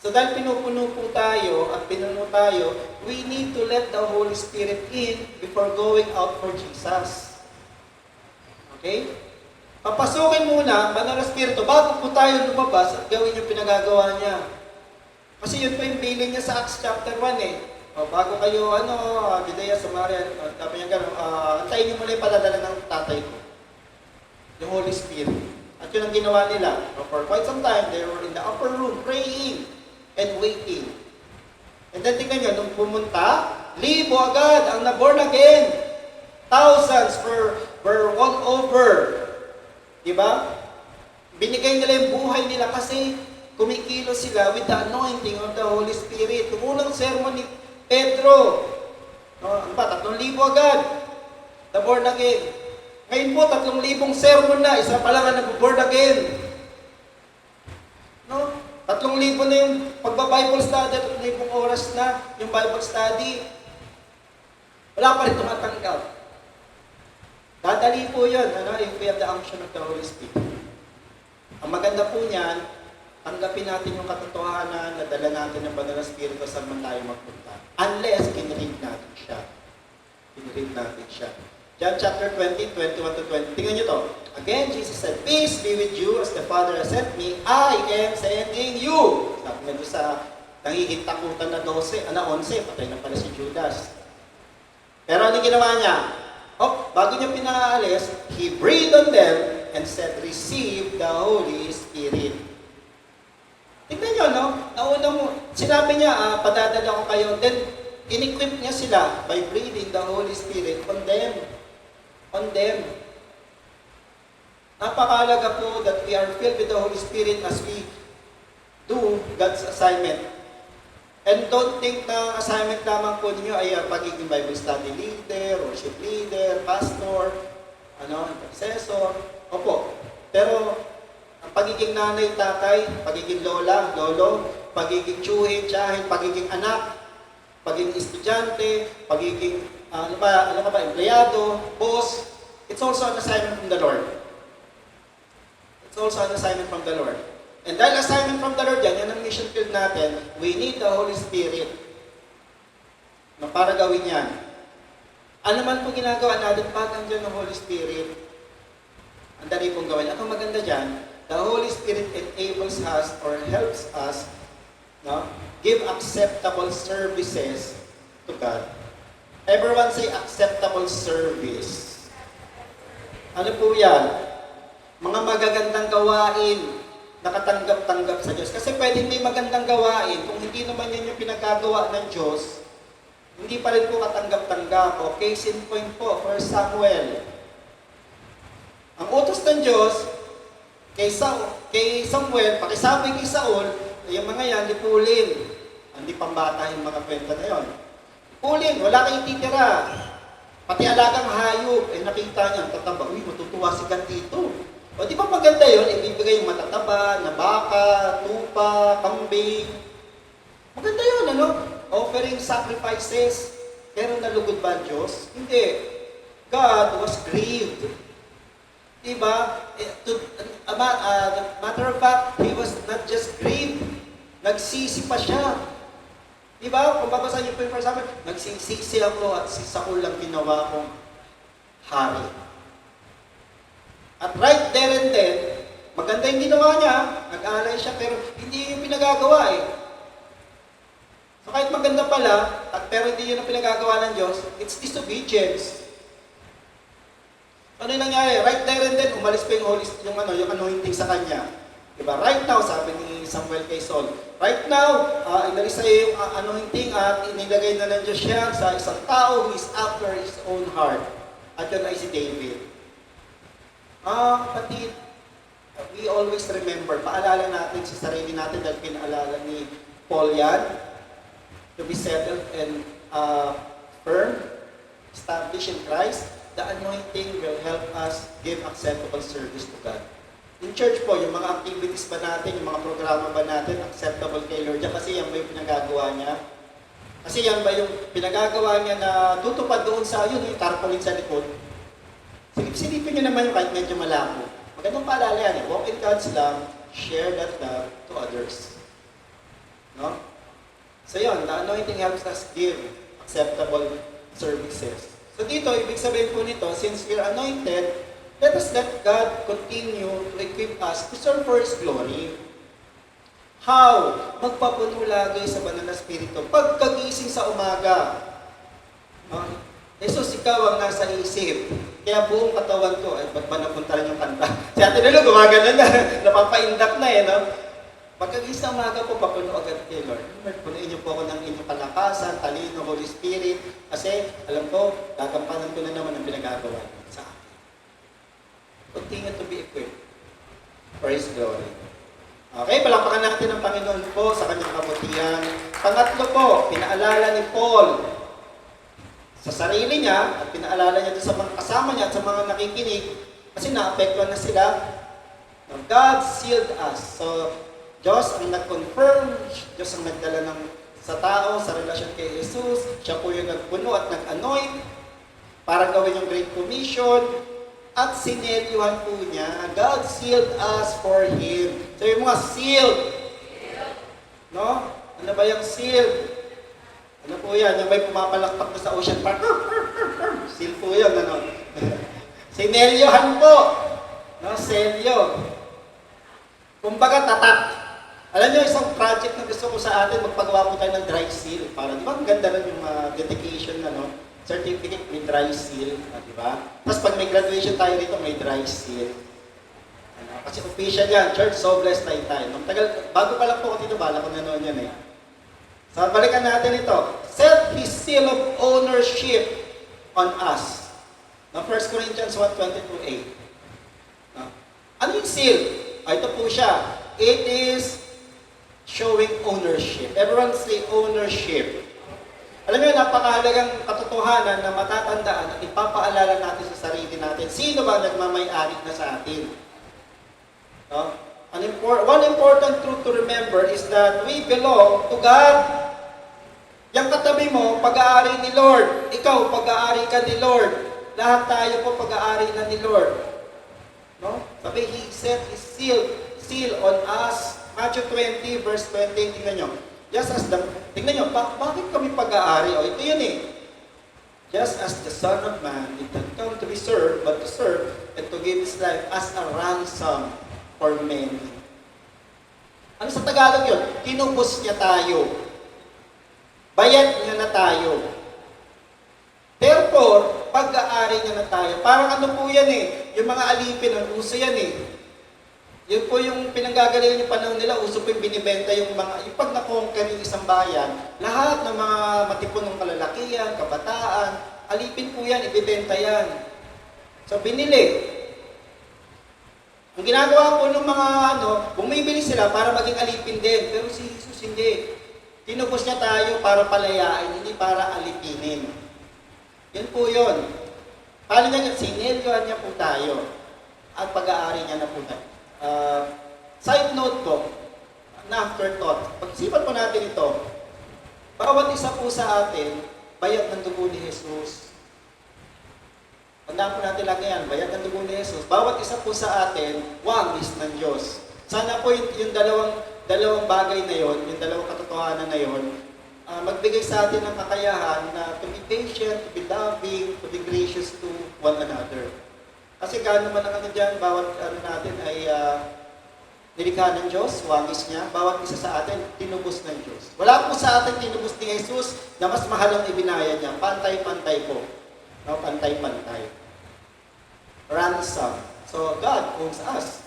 So dahil pinupuno po tayo at pinuno tayo, we need to let the Holy Spirit in before going out for Jesus. Okay? Papasukin muna ang Banal na Espiritu bago po tayo lumabas at gawin yung pinagagawa niya. Kasi yun po yung bilin niya sa Acts chapter 1 eh. Bago kayo, Judea, Samaria, sabi niya gano'n, antayin niyo muna yung padadala ng tatay ko. Yung Holy Spirit. At yun ang ginawa nila. For quite some time, they were in the upper room praying and waiting. And then tingnan nyo, nung pumunta, libo agad ang na-born again. Thousands were won over. Diba? Binigay nila yung buhay nila kasi kumikilo sila with the anointing of the Holy Spirit. Yung unang sermon ni Pedro, 3,000 agad, na born again. Ngayon po, 3,000 sermon na, isa pa lang ang nag-born again. 3,000 na yung pagba-Bible study, 3,000 oras na yung Bible study. Wala pa rin tumatanggap. Dadali po yun, if we have the unction of the Holy Spirit. Ang maganda po niyan, tanggapin natin yung katotohanan na dala natin ng Banal na Espiritu saan man tayo magpunta. Unless, kinread natin siya. Kinread natin siya. John chapter 20, 21-20. Tingnan nyo to. Again, Jesus said, "Peace be with you, as the Father has sent me, I am sending you." Sabi na doon sa nangihintakutan na 11, patay na pala si Judas. Pero ano ginawa niya? Bago niya pinaalis, He breathed on them and said, "Receive the Holy Spirit." Tignan nyo, nauna mo, sinabi niya, padadala ko kayo, then in-equip niya sila by breathing the Holy Spirit on them. On them. Napakalaga po that we are filled with the Holy Spirit as we do God's assignment. And don't think na assignment lamang po ninyo ay pagiging Bible study leader, worship leader, pastor, intercessor. Opo. Pero ang pagiging nanay, tatay, pagiging lola, lolo, pagiging tsuhin, tiyahin, pagiging anak, pagiging estudyante, pagiging empleyado, boss, it's also an assignment from the Lord. It's also an assignment from the Lord. And dahil assignment from the Lord yan ang mission field natin, we need the Holy Spirit para gawin yan. Ano man po ginagawa natin pag andyan ng Holy Spirit, ang dali pong gawin. At ang maganda dyan, the Holy Spirit enables us or helps us give acceptable services to God. Everyone say acceptable service. Ano po yan? Mga magagandang gawain, nakatanggap-tanggap sa Diyos. Kasi pwedeng may magandang gawain, kung hindi naman yan yung pinagagawa ng Diyos, hindi pa rin po katanggap-tanggap. Case in point po, 1 Samuel. Ang utos ng Diyos, kay Samuel, pakisabi kay Saul, yung mga yan, lipulin. Hindi pambata yung mga kwenta na yon. Lipulin, wala kayong titira. Pati alagang hayop, nakita niya, ang tataba, uy, matutuwa si God dito. O di ba maganda yun, ibibigay yung matataba, na baka, tupa, kambing. Maganda yun, ano? Offering sacrifices. Pero nalugod ba ang Diyos? Hindi. God was grieved. Diba? Matter of fact, He was not just grieved. Nagsisi pa siya. Diba? Kung babasa niyo po yung first Samuel, nagsisisi ako at si Saul lang ginawa kong hari. At right there and then, maganda yung ginawa niya, nag-alay siya, pero hindi yung pinagagawa eh. So kahit maganda pala, pero hindi yun ang pinagagawa ng Diyos, it's disobedience. Ano yung nangyari? Right there and then, umalis pa yung anointing sa kanya. Diba? Right now, sabi ni Samuel kay Saul, right now, inalis sa yung anointing at inilagay na ng Diyos siya sa isang tao who is after his own heart. At yun ay si David. Kapatid, we always remember, paalala natin sa sarili natin dahil pinaalala ni Paul yan, to be settled and firm, established in Christ. The anointing will help us give acceptable service to God. In church po, yung mga activities ba natin, yung mga programa ba natin, acceptable kay Lord. Kasi yan ba yung pinagagawa niya? Kasi yan ba yung pinagagawa niya na tutupad doon sa, yun, yung tarpaulin sa likod? Silipin niyo naman yung kahit medyo malabo. Magandang paalala yan, walk in God's love, share that love to others. No? So yun, the anointing helps us give acceptable services. So dito, ibig sabihin po nito, since we are anointed, let us let God continue to equip us to serve for His glory. How? Magpapuno lagi sa banal na Espiritu. Pagkagising sa umaga, Jesus, ikaw ang nasa isip. Kaya buong katawan ko, ba't ba napunta rin yung kanta? Si Ate Lulu, gumagana na, napapaindak na no? Pagkagising sa umaga po, papuno agad kay Lord. Punuin niyo po ako ng inyong kalakasan, talino, Holy Spirit. Kasi, alam ko, gagampanan ko na naman ang pinagagawa sa akin. Continue to be equipped for His glory. Okay, palakpakan natin ang Panginoon po sa kanyang kabutihan. Pangatlo po, pinaalala ni Paul sa sarili niya at pinaalala niya sa mga kasama niya at sa mga nakikinig kasi naapektuhan na sila. God sealed us. So, Diyos ang nag-confirm, Diyos ang nagdala sa tao, sa relasyon kay Jesus. Siya po yung nagpuno at nag-anoint para gawin yung Great Commission. At sinelyuhan po niya, God sealed us for Him. So yung mga sealed, no? Ano ba yung sealed? Ano po yan? Yung may pumapalakpak na sa Ocean Park. Seal po yun, ano? Sinelyuhan po. No? Selyo. Kumbaga, tatak. Alam niyo, isang project na gusto ko sa atin, magpagawa po tayo ng dry seal. Para, di ba, ang ganda rin yung dedication na, no? Certificate, may dry seal, di ba? Tapos pag may graduation tayo rito, may dry seal. Kasi official yan, church, so blessed tayo. Bago pa lang po ako dito, bala ko na noon yan eh. So, balikan natin ito. Set His seal of ownership on us. Now, 1 Corinthians 1:22a. Ano yung seal? Ito po siya. It is showing ownership. Everyone say ownership. Alam niyo, napakahalagang katotohanan na matatandaan at ipapaalala natin sa sarili natin. Sino ba nagmamay-ari na sa atin? No? One important truth to remember is that we belong to God. Yang katabi mo, pag-aari ni Lord. Ikaw, pag-aari ka ni Lord. Lahat tayo po pag-aari na ni Lord. No? Sabi, He set His seal on us. Matthew 20, verse 20, tingnan nyo. Tingnan nyo, bakit kami pag-aari? O, ito yun eh. Just as the Son of Man did not come to be served, but to serve and to give His life as a ransom for many. Ano sa Tagalog yun? Kinubos niya tayo. Bayad niya na tayo. Therefore, pag-aari niya na tayo. Parang ano po yan eh, yung mga alipin, ang uso yan eh. Yun po yung pinanggagalingan yung panahon nila, uso po yung binibenta yung pag na-conquer yung isang bayan, lahat ng mga matipunong kalalakihan, kabataan, alipin po yan, ibibenta yan. So, binili. Ang ginagawa po ng mga bumibili sila para maging alipin din. Pero si Jesus hindi. Tinubos niya tayo para palayain, hindi para alipinin. Yan po yun. Paano niya? Sinelyohan niya po tayo. At pag-aari niya na po tayo. Side note po, na afterthought, pag-isipan po natin ito, bawat isa po sa atin, bayad ng dugo ni Jesus. Tandaan po natin lagi yan, bayad ng dugo ni Jesus. Bawat isa po sa atin, wangis ng Diyos. Sana po yung dalawang bagay na yon, yung dalawang katotohanan na yon, magbigay sa atin ng kakayahan na to be patient, to be loving, to be gracious to one another. Kasi gaano man ang ano dyan, bawat ano natin ay nilikha ng Diyos, wangis niya, bawat isa sa atin, tinubos ng Diyos. Wala po sa atin tinubos ni Jesus na mas mahal ang ibinaya niya. Pantay-pantay po. No? Pantay-pantay. Ransom. So, God owns us.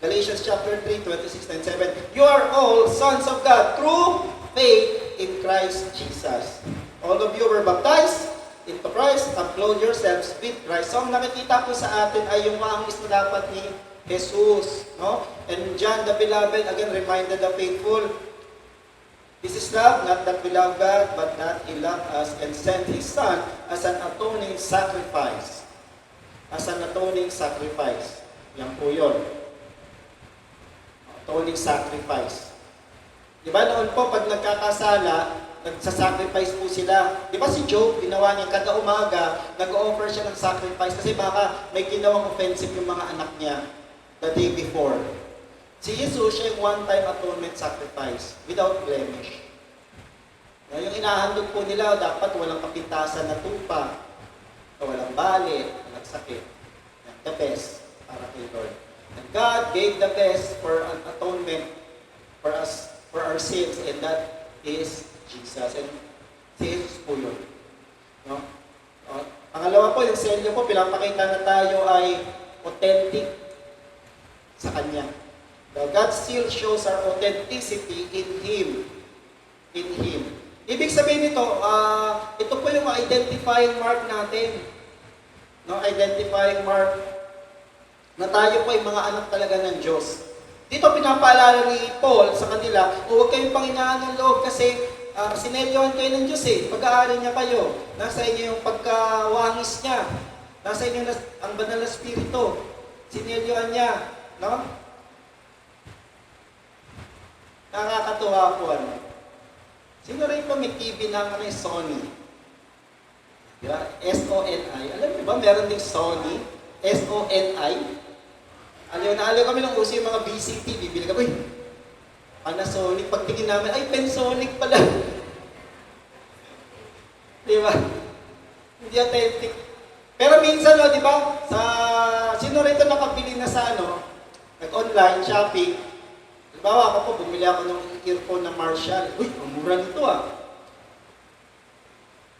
Galatians chapter 3, 26 and 7. You are all sons of God through faith in Christ Jesus. All of you were baptized into Christ and clothe yourselves with Christ. So, ang nakikita po sa atin ay yung wangis na dapat ni Jesus, no? And John the Beloved again reminded the faithful, this is love, not that we love God, but that He loved us and sent His Son as an atoning sacrifice. As an atoning sacrifice. Yan po yun. Atoning sacrifice. Di ba noon po, pag nagkakasala, nagsasacrifice po sila. Di ba si Job, ginawa niya kada umaga, nag-offer siya ng sacrifice kasi baka may ginawang offensive yung mga anak niya the day before. Si Jesus, siya yung one-time atonement sacrifice without blemish. Yung inahandog po nila, dapat walang kapintasan na tupa, walang bali, walang sakit. The best para kay Lord. And God gave the best for an atonement for us, for our sins, and that is Jesus. And si Jesus po yun. No? Pangalawa po, yung selyo po, pinapakita na tayo ay authentic sa Kanya. God's seal shows our authenticity in Him. In Him. Ibig sabihin nito, ito po yung identifying mark natin. No? Identifying mark na tayo po ay mga anak talaga ng Diyos. Dito pinapaalala ni Paul sa kanila, huwag kayong panghinaan ng loob kasi sinelyohan kayo ng Diyos eh. Pag-aari niya kayo. Nasa inyo yung pagkawangis niya. Nasa inyo ang banal na spirito. Sinelyohan niya. No? Nakakatuwa po ano. Sino rin po may TV ng Sony? Diba? S-O-N-I. Alam niyo ba, meron ding Sony? S-O-N-I. Alam kami nung uso yung mga VCT. Bibili ka, uy, Panasonic. Pagtingin namin, ay, Pensonic pala. Diba? Hindi authentic. Pero minsan, di ba, sino rin ito nakabili na sa nag-online shopping. Halimbawa ako po, bumili ako ng earphone na Marshall. Uy, ang mura nito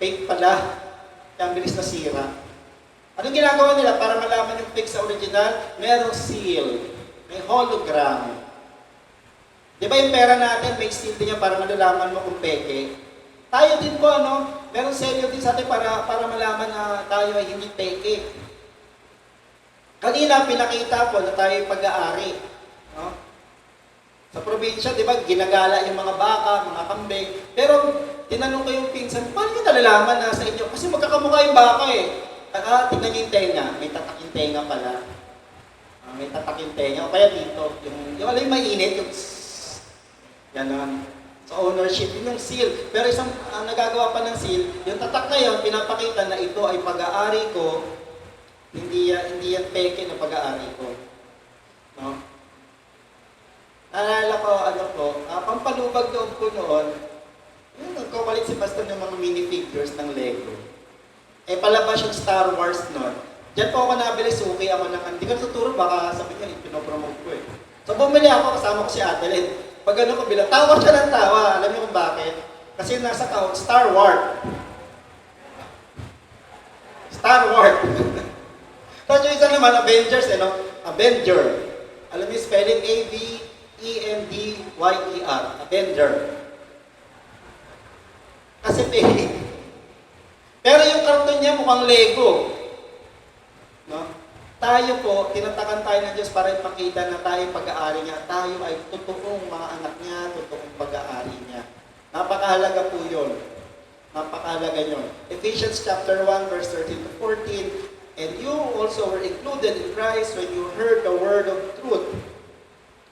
Fake pala. Kaya ang bilis na sira. Anong ginagawa nila para malaman yung fake sa original? Merong seal. May hologram. Di ba yung pera natin, may seal din yan para malalaman mo kung peke? Tayo din po, merong selyo din sa atin para malaman na tayo ay hindi peke. Kanina, pinakita po na tayo pag-aari. No? Sa probinsya, di ba, ginagala yung mga baka, mga kambing. Pero, tinanong ko yung pinsan, paano nyo nalalaman na sa inyo? Kasi magkakamukha yung baka eh. Tingnan nyo yung tenga. May tatak yung tenga pala. May tatak yung tenga. O kaya dito, yung alam yung mainit, yung yan sa ownership, yun yung seal. Pero isang nagagawa pa ng seal, yung tatak na yun, pinapakita na ito ay pag-aari ko, hindi yan peke na pag-aari ko. No? Naalala ko, pampalubag loob ko noon, nagkukulit si Pastor ng mga minifigures ng Lego. Palabas yung Star Wars noon. Diyan po ako nabili, suki ako ng, hindi ko tuturo, baka sabi niya, pinopromote ko eh. So bumili ako, kasama ko si Adeline. Pag ko bilang, tawa siya ng tawa. Alam niyo kung bakit? Kasi nasa count, Star Wars. Star Wars. Tapos yung isa naman, Avengers, Avenger. Alam niyo spelling A-V-E-N-D-Y-E-R. Avenger. Kasi fake. Pero yung karton niya mukhang Lego. No? Tayo po, tinatakan tayo ng Diyos para ipakita na tayo pag-aari niya. Tayo ay totoong mga anak niya, totoong pag-aari niya. Napakahalaga po yun. Napakahalaga yun. Ephesians chapter 1, verse 13 to 14. And you also were included in Christ when you heard the word of truth,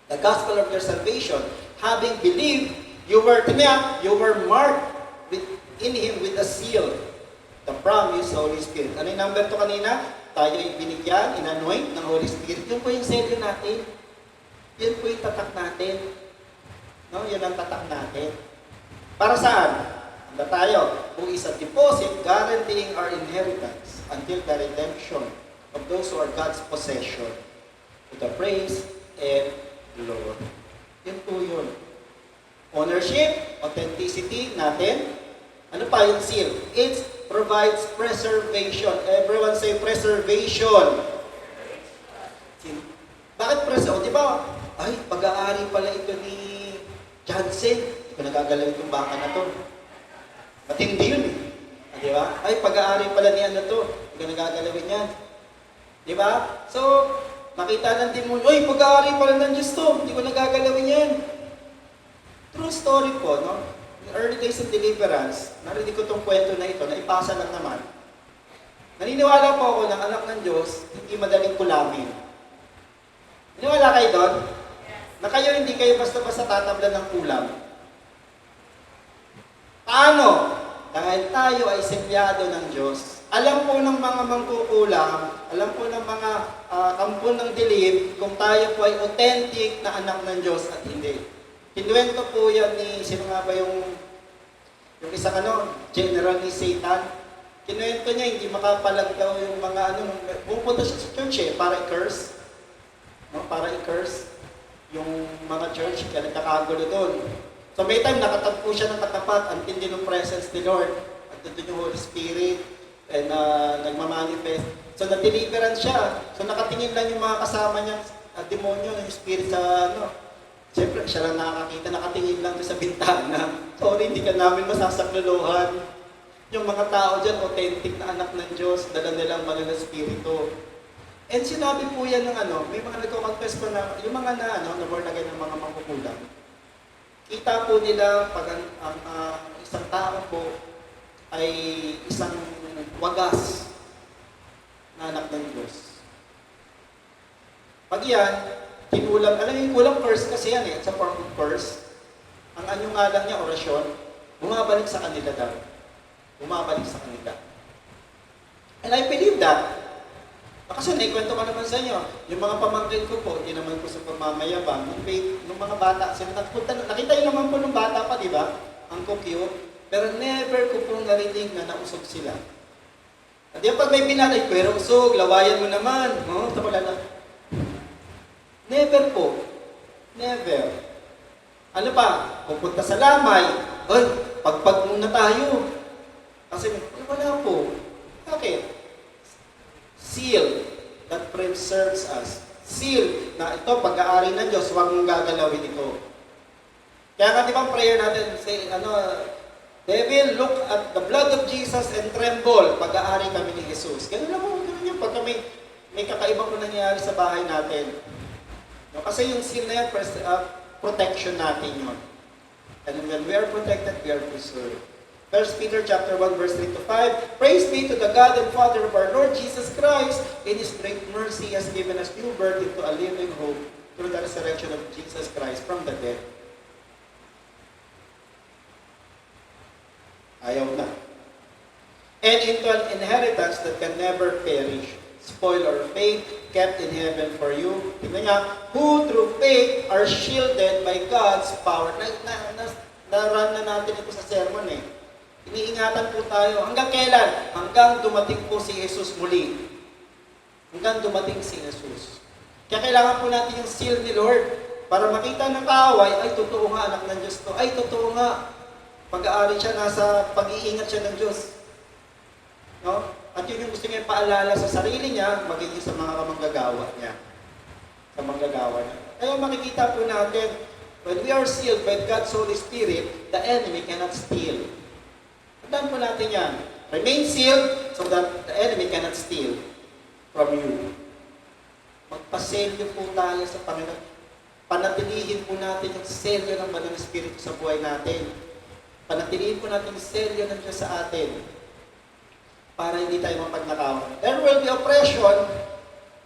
the gospel of your salvation. Having believed, you were marked in Him with a seal, the promise, Holy Spirit. Ano yung number 2 kanina? Tayo ay binigyan, in-anoint ng Holy Spirit. Yun po yung selyo natin. Yun po yung tatak natin. No? Yun ang tatak natin. Para saan? Handa tayo. Who is a deposit guaranteeing our inheritance until the redemption of those who are God's possession, to the praise and glory. Yun po yun. Ownership, authenticity natin. Ano pa yung seal? It provides preservation. Everyone say preservation. Bakit preservation? Di ba? Ay, pag-aari pala ito ni Johnson. Hindi ko nagagalaw itong baka na to. Matindi yun eh. Di ba? Ay, pag-aari pala ni ano to. Hindi ko nagagalawin yan. Di ba? So, nakita ng demonyo, uy, pag-aari pala ng Diyos to. Hindi ko nagagalawin yan. True story po, no? In early days of deliverance, narinig ko itong kwento na ito, na ipasa lang naman. Naniniwala po ako ng anak ng Diyos, hindi madaling kulamin. Naniniwala kayo doon? Na kayo hindi kayo basta-basta tatablan ng kulam. Paano? Dahil tayo ay sembyado ng Diyos. Alam po ng mga mangkukulam, alam po ng mga kampon ng dilim, kung tayo po ay authentic na anak ng Diyos at hindi. Kinuwento po yan ni, sino nga ba yung isang general ni Satan. Kinuwento niya, hindi makapalag daw yung mga pupunta siya sa church para i-curse. No? Para i-curse yung mga church, kaya nagkakagulo doon. So may time, nakatagpo siya ng katapat, ang tindi ng presence ni Lord. At doon yung Holy Spirit, and nagmamanifest. So na-deliverance siya. So nakatingin lang yung mga kasama niya, demonyo, yung spirit sa siyempre, siya lang nakakita, nakatingin lang doon sa bintana. Sorry, hindi ka namin masasakluluhan. Yung mga tao dyan, authentic na anak ng Diyos, dala nilang banal na spirito. And sinabi po yan ng may mga nagko-confess po na, yung mga na born again ng mga mangkukulam. Kita po nila pag ang isang tao po ay isang wagas na anak ng Diyos. Pag yan, kinulam, alam yung kulang curse kasi yan it's a form of curse. Ang anyong nga lang niya, orasyon, bumabalik sa kanila daw. Bumabalik sa kanila. And I believe that. Kasi naikwento ka naman sa inyo, yung mga pamangkin ko po, hindi naman po sa pamamayabang, nung mga bata, nakita yun naman po nung bata pa, di ba? Ang cute, pero never ko pong narinig na nausog sila. At yung pag may pinalay, pero usog, lawayan mo naman. No? Wala na. Never po. Never. Ano pa? Pupunta sa lamay. Ay, pagpag muna tayo. Kasi wala po. Bakit? Seal that preserves us. Seal na ito, pag-aari ng Diyos, huwag mong gagalawin ito. Kaya nga di ba prayer natin, say, Devil, look at the blood of Jesus and tremble. Pag-aari kami ni Jesus. Ganun lang po, ganun yun. Pagka may kakaibang po nangyayari sa bahay natin. No, kasi yung seal na yan, protection natin yun. And when we are protected, we are preserved. 1 Peter chapter 1, verse 3 to 5. Praise be to the God and Father of our Lord Jesus Christ. In His great mercy, He has given us new birth into a living hope through the resurrection of Jesus Christ from the dead. Ayaw na. And into an inheritance that can never perish, spoil or fade, kept in heaven for you. Tingnan niya, who through faith are shielded by God's power. Na-run na natin ito sa sermon eh. Iniingatan po tayo. Hanggang kailan? Hanggang dumating po si Jesus muli. Hanggang dumating si Jesus. Kaya kailangan po natin yung seal ni Lord para makita ng kaaway, ay totoo nga anak ng Diyos to. Ay totoo nga. Pag-aari siya, nasa pag-iingat siya ng Diyos. No? At yun yung gusto niya paalala sa sarili niya, magiging sa mga kamanggagawa niya. Sa manggagawa niya. Kaya makikita po natin, when we are sealed by God's Holy Spirit, the enemy cannot steal. Tandaan po natin yan. Remain sealed so that the enemy cannot steal from you. Magpaselyo po tayo sa Panginoon. Panatilihin po natin yung selyo ng Banal na Espiritu sa buhay natin. Panatilihin po natin yung selyo ng Diyos sa atin. para hindi tayo mapagnakawan. There will be oppression,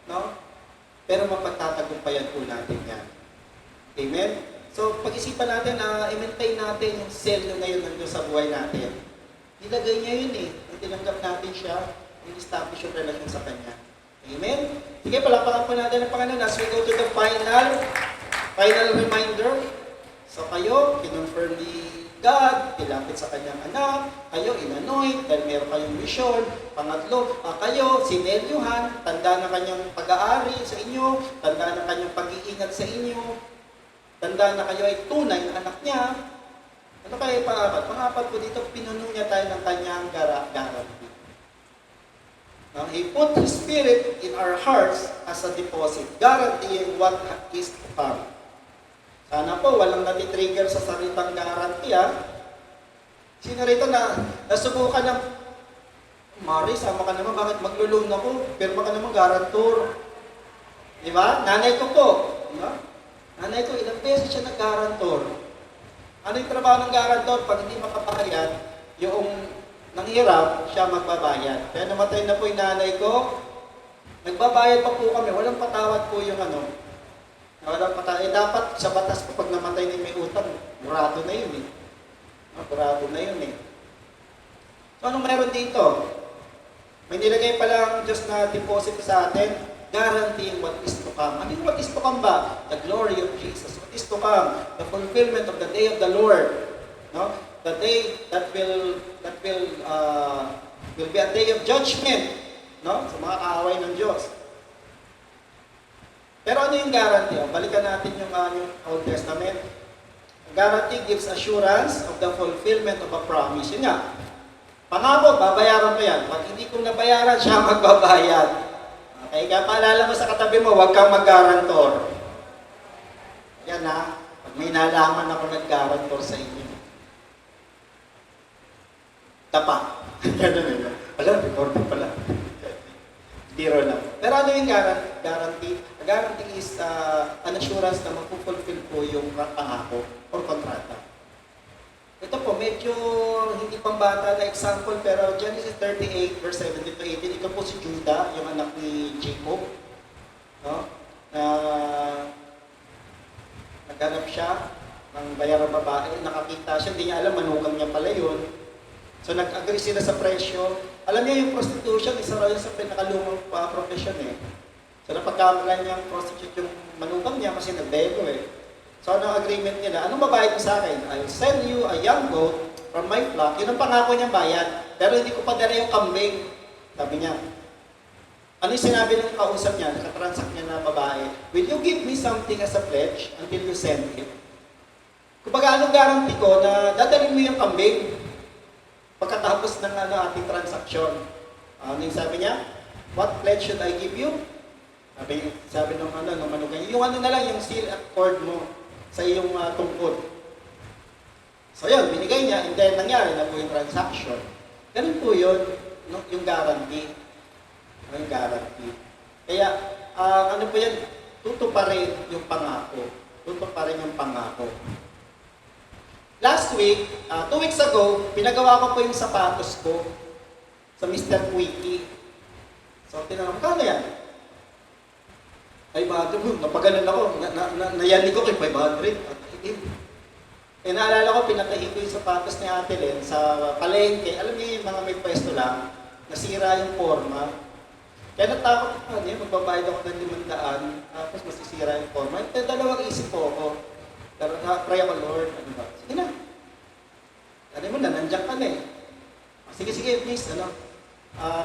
no? Pero mapagtatagumpayan po natin yan. Amen? So, pag-isipan natin na i-maintain natin yung selyo na yun nandun sa buhay natin. Nilagay niya yun eh. Nung tinanggap natin siya, in-establish yung relasyon sa Kanya. Amen? Sige, palakpakan po natin ang Panginoon as we go to the final reminder. So, kayo, kinonfirm ni God, tilapit sa Kanyang anak, kayo inanoint, dahil meron kayong mission. Pangatlo, kayo, sinelyuhan, tanda ng Kanyang pag-aari sa inyo, tanda ng Kanyang pag-iingat sa inyo, tanda na kayo ay tunay na anak niya. Ano kaya pangapat? Pangapat po dito, pinuno niya tayo ng Kanyang guarantee. Now, He put His Spirit in our hearts as a deposit, guaranteeing what is to come. Sana po, walang natitrigger sa salitang guarantee, ha? Sino rito na nasubukan ng, Mari, sama ka naman, bakit maglo-loan ako? Pirma ka naman, guarantor. Di ba? Nanay ko po. Di ba? Nanay ko, ilang beses siya nag-guarantor. Ano yung trabaho ng guarantor? Pag hindi makapabayad, yung nanghirap, siya magbabayad. Kaya namatay na po yung nanay ko, nagbabayad pa po kami, walang patawad po yung walang patawad. Dapat sa batas po, pag namatay na may utang, murado na yun eh. Murado na yun eh. So anong meron dito? May nilagay palang Diyos na deposit sa atin, guaranteeing what is to come. Ano yung what is to come ba? The glory of Jesus. What is to come? The fulfillment of the day of the Lord. No? The day that will be a day of judgment, no? Sa mga kaaway ng Diyos. Pero ano yung guarantee? Balikan natin yung Old Testament. Guarantee gives assurance of the fulfillment of a promise. Yun nga. Pangako, babayaran ko yan. Pag hindi ko nabayaran, siya magbabayad. Okay, kaya paalala mo sa katabi mo, huwag kang mag-guarantor. Yan ha. Pag may nalaman ako nag-guarantor sa inyo. Tapa. Ganun yun. Alam, recording pala. Tiro lang. Pero ano yung guarantee? A guarantee is an assurance na magpupulfill po yung pangako or kontrata. Ito po, medyo hindi pang bata na example, pero Genesis 38, verse 17 to 18, ito po si Judah, yung anak ni Jacob. No? Na naghanap siya ng bayarang babae, nakakita siya, hindi niya alam, manugang niya pala yun. So nag-agree sila sa presyo. Alam niya yung prostitution, isa rin sa pinakalumang profession eh. So napagkamalan niya yung prostitute yung manugang niya kasi nagbego eh. So ano ang agreement nila? Anong babayad mo sa akin? I'll send you a young goat from my flock. Yun ang pangako niyang bayad. Pero hindi ko pa dala yung kambing. Sabi niya. Ano yung sinabi ng kausap niya, nakatransact niya na babae? Will you give me something as a pledge until you send it? Kumbaga, anong guarantee ko na dadalhin mo yung kambing? Pagkatapos ng ating transaksyon. Ano yung sabi niya? What pledge should I give you? Sabi ng manugang niya, yung na lang, yung seal at cord mo sa iyong tungkod. So yun, binigay niya, and then nangyari na po yung transaction. Ganun po yun, no? Yung guarantee. Yung guarantee. Kaya, ano po yan, tutuparin yung pangako. Tutuparin yung pangako. Last week, 2 weeks ago, pinagawa ko po yung sapatos ko sa Mr. Quickie. So, tinanong, kano yan? 500, napagalan ako, nayali ko kay 500. Eh, naalala ko, pinatahi ko yung sapatos ni Ate Len sa palengke. Alam niyo yung mga may pwesto lang, nasira yung forma. Kaya natakot ako, magbabayad ako ng 500, tapos masisira yung forma. Dalawang isip po ako. Pero pray ako, Lord, ano ba? Sige na. Ano mo na, nandiyan ka na eh. Sige, please,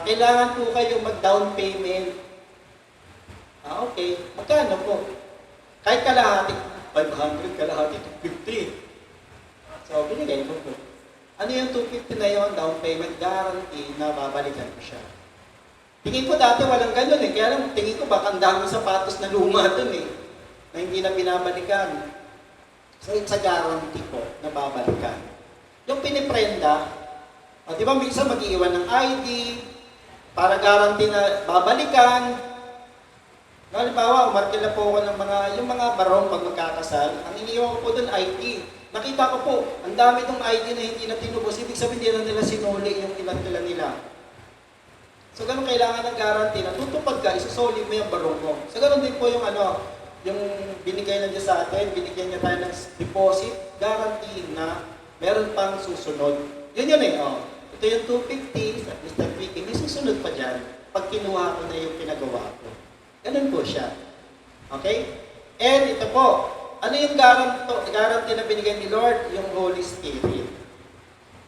kailangan po kayo mag-down payment. Okay. Magkano po? Kahit kalahati, 500, kalahati, 250. So, binigay ko po. Ano yung 250 na yun, down payment, guarantee na babalikan ko siya. Tingin ko dati walang ganun eh. Kaya lang, tingin ko baka ang dami sapatos na luma dun eh. Na hindi na binabalikan. So, it's a guarantee po na babalikan. Yung piniprenda, di ba minsan mag-iiwan ng ID para guarantee na babalikan. Halimbawa, umarkila po ako ng yung mga barong pag magkakasal. Ang iniiwan ko po doon, ID. Nakita ko po, ang dami itong ID na hindi na tinubos. Ibig sabihin, hindi na nila sinuli yung ilan nila. So ganun kailangan ng guarantee na tutupad ka, isusolid mo yung barong mo. So ganun din po yung yung binigay na Diyos sa atin, binigyan niya tayo ng deposit, guarantee na meron pang susunod. Yun eh, Ito yung 250, at Mr. Vicky, may susunod pa dyan pag kinuha ko na yung pinagawa ko. Ganun po siya. Okay? And ito po, ano yung guarantee na binigay ni Lord? Yung Holy Spirit.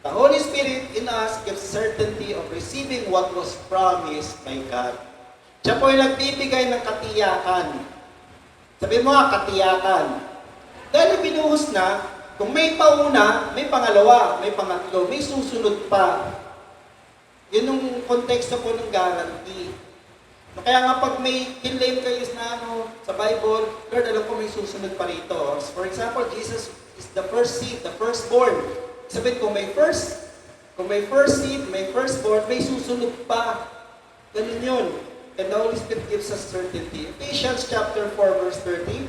The Holy Spirit in us gives certainty of receiving what was promised by God. Siya po yung nagbibigay ng katiyakan. Sabi mo nga, katiyakan. Dahil binuhos na, kung may pauna, may pangalawa, may pangatlo, may susunod pa. Yun yung konteksto po ng guarantee. Kaya nga pag may claim kayo na sa Bible, Lord, alam ko may susunod pa rito. For example, Jesus is the first seed, the firstborn. Sabihin, kung may first seed, may firstborn, may susunod pa. Ganun yun. And the Holy Spirit gives us certainty. Ephesians chapter 4, verse 30.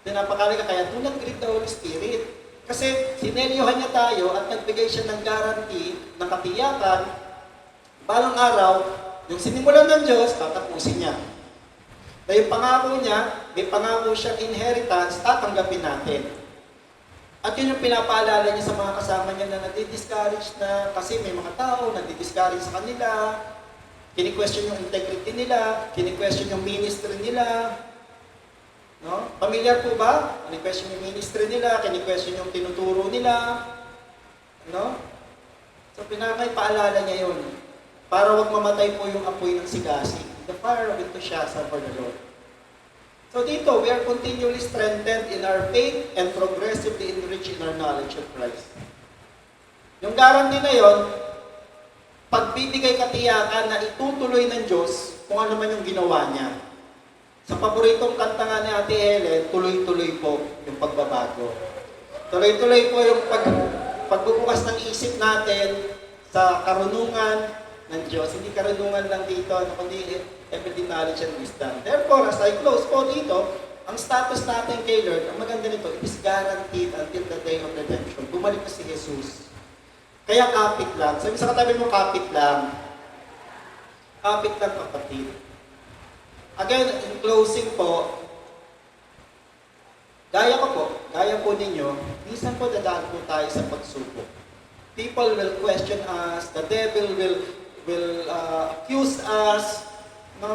Napakalaga, kaya do not grieve the Holy Spirit. Kasi sinelyohan niya tayo at nagbigay siya ng guarantee, ng katiyakan, balang araw, yung sinimulan ng Diyos, tatapusin niya. Na yung pangako niya, may pangako siyang inheritance, tatanggapin natin. At yun yung pinapaalala niya sa mga kasama niya na nadi-discourage na kasi may mga tao nadi-discourage sa kanila, kini-question yung integrity nila, kini-question yung ministry nila. No? Familiar po ba? Kini-question yung ministry nila, kini-question yung tinuturo nila. No? So paalala niya yun. Para wag mamatay po yung apoy ng sigasig. The fire of it to shall for the Lord. So dito, we are continually strengthened in our faith and progressively enriched in our knowledge of Christ. Yung guarantee na yon, pagbibigay katiyakan na itutuloy ng Diyos kung ano man yung ginawa niya. Sa paboritong kanta nga ni Ate Helen, tuloy-tuloy po yung pagbabago. Tuloy-tuloy po yung pagbubukas ng isip natin sa karunungan ng Diyos. Hindi karunungan lang dito, kundi everything knowledge and wisdom. Therefore, as I close po dito, ang status natin kay Lord, ang maganda nito, it is guaranteed until the day of redemption. Bumalik na si Jesus. Kaya kapit lang. Sabi sa katabi mo, kapit lang. Kapit lang, kapatid. Again, in closing po, gaya po ninyo, minsan po dadaan po tayo sa pagsubok. People will question us, the devil will accuse us,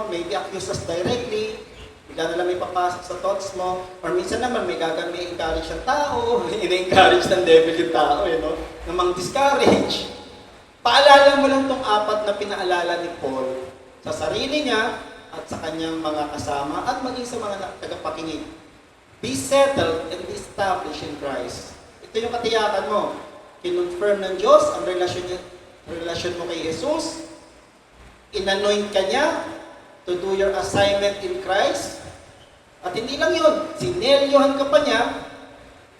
maybe accuse us directly, bigla na lang may papasok sa thoughts mo, or minsan naman may encourage ang tao, ina-encourage ng devil yung tao, namang discourage. Paalala mo lang tong apat na pinaalala ni Paul sa sarili niya at sa kanyang mga kasama at maging sa mga tagapakinig. Be settled and be established in Christ. Ito yung katiyakan mo. Kinonfirm ng Diyos ang relasyon mo kay Jesus. Inanoint ka niya to do your assignment in Christ. At hindi lang yun, sinelyohan ka pa niya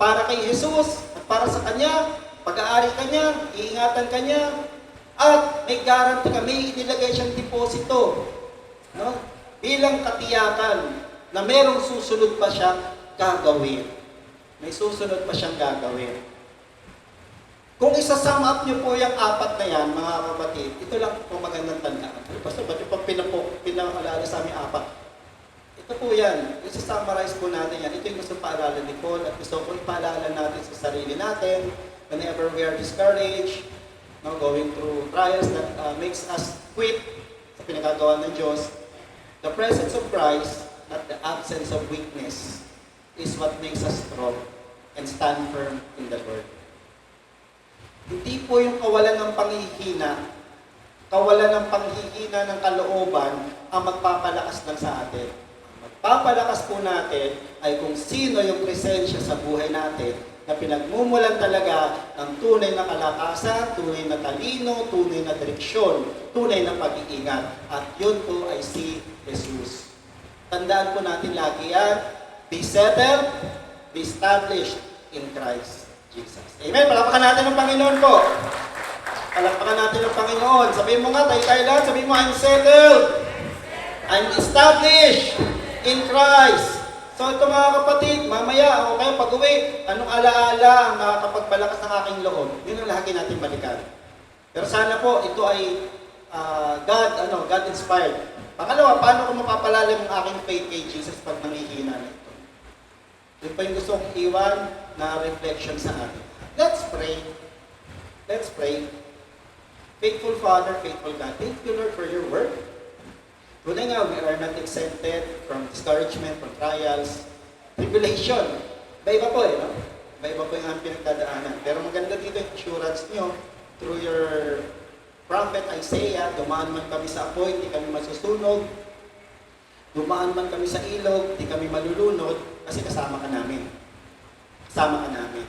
para kay Jesus at para sa Kanya, pag-aari ka niya, iingatan ka niya, at may guarantee ka, may inilagay siyang deposito. No? Bilang katiyakan na merong susunod pa siya gagawin. May susunod pa siyang gagawin. Kung isa-sum up niyo po yung apat na yan, mga kapatid, ito lang po magandang tandaan. Pastor, ba't yung pinaalala sa aming apat? Ito po yan. Isa-summarize po natin yan. Ito yung gusto paaralan ni Paul at gusto ko ipaalala natin sa sarili natin whenever we are discouraged, going through trials that makes us quit sa pinagagawa ng Diyos. The presence of Christ, not the absence of weakness, is what makes us strong and stand firm in the Lord. Hindi po yung kawalan ng panghihina ng kalooban ang magpapalakas lang sa atin. Ang magpapalakas po natin ay kung sino yung presensya sa buhay natin na pinagmumulan talaga ng tunay na kalakasan, tunay na talino, tunay na direksyon, tunay na pag-iingat. At yun po ay si Jesus. Tandaan po natin lagi yan, be settled, be established in Christ Jesus. Amen. Palakpakan natin ang Panginoon po. Palakpakan natin ang Panginoon. Sabihin mo nga, tayo lang. Sabihin mo, I'm settled. I'm established in Christ. So ito mga kapatid, mamaya o kaya pag-uwi, anong alaala ang nakakapagpalakas ng aking loob? Yun ang lagi natin balikan. Pero sana po, ito ay God inspired. Pangalawa, paano ko mapapalalim ang aking faith kay Jesus pag nanghihina na ito? Yun pa yung gusto kong iwan na reflection sa atin. Let's pray. Let's pray. Faithful Father, faithful God, thank you, Lord, for your word. Tunay nga, we are not exempted from discouragement, from trials, tribulation. Iba-iba po no? Iba-iba po yung aming pinagdadaanan. Pero maganda dito yung assurance nyo through your prophet Isaiah, dumaan man kami sa apoy, di kami masusunog. Dumaan man kami sa ilog, di kami malulunod, kasi kasama ka namin. Kasama ka namin.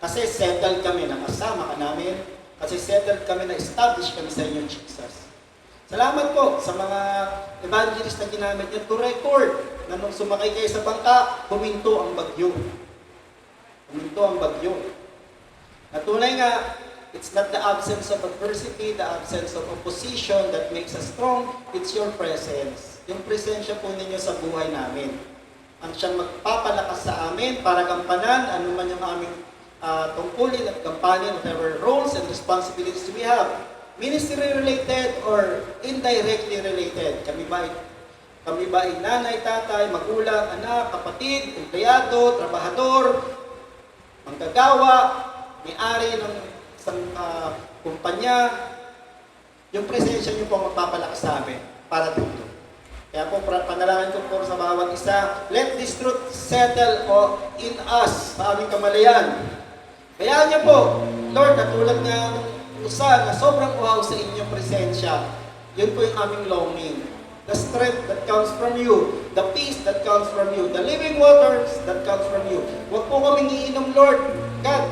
Kasi settled kami na kasama ka namin. Kasi settled kami na establish kami sa inyo, Jesus. Salamat po sa mga evangelist na ginamit niyo to record na nung sumakay kayo sa bangka, huminto ang bagyo. Huminto ang bagyo. Natunay nga, it's not the absence of adversity, the absence of opposition that makes us strong. It's your presence. Yung presensya po ninyo sa buhay namin. Ang siyang magpapalakas sa amin para gampanan ano man yung aming tungkulin at gampanin, whatever roles and responsibilities we have. Ministry related or indirectly related. Kami ba ay nanay, tatay, magulang, anak, kapatid, empleyado, trabahador, manggagawa, may-ari ng isang kumpanya, yung presensya niyo po magpapalakas sa amin para dito. Kaya po, panalangin ko po sa bawat isa, let this truth settle in us, sa aming kamalayan. Kaya niyo po, Lord, katulad nga ng usa na sobrang uhaw sa inyong presensya, yun po yung aming longing. The strength that comes from you, the peace that comes from you, the living waters that comes from you. Huwag po kaming iinom, Lord, God,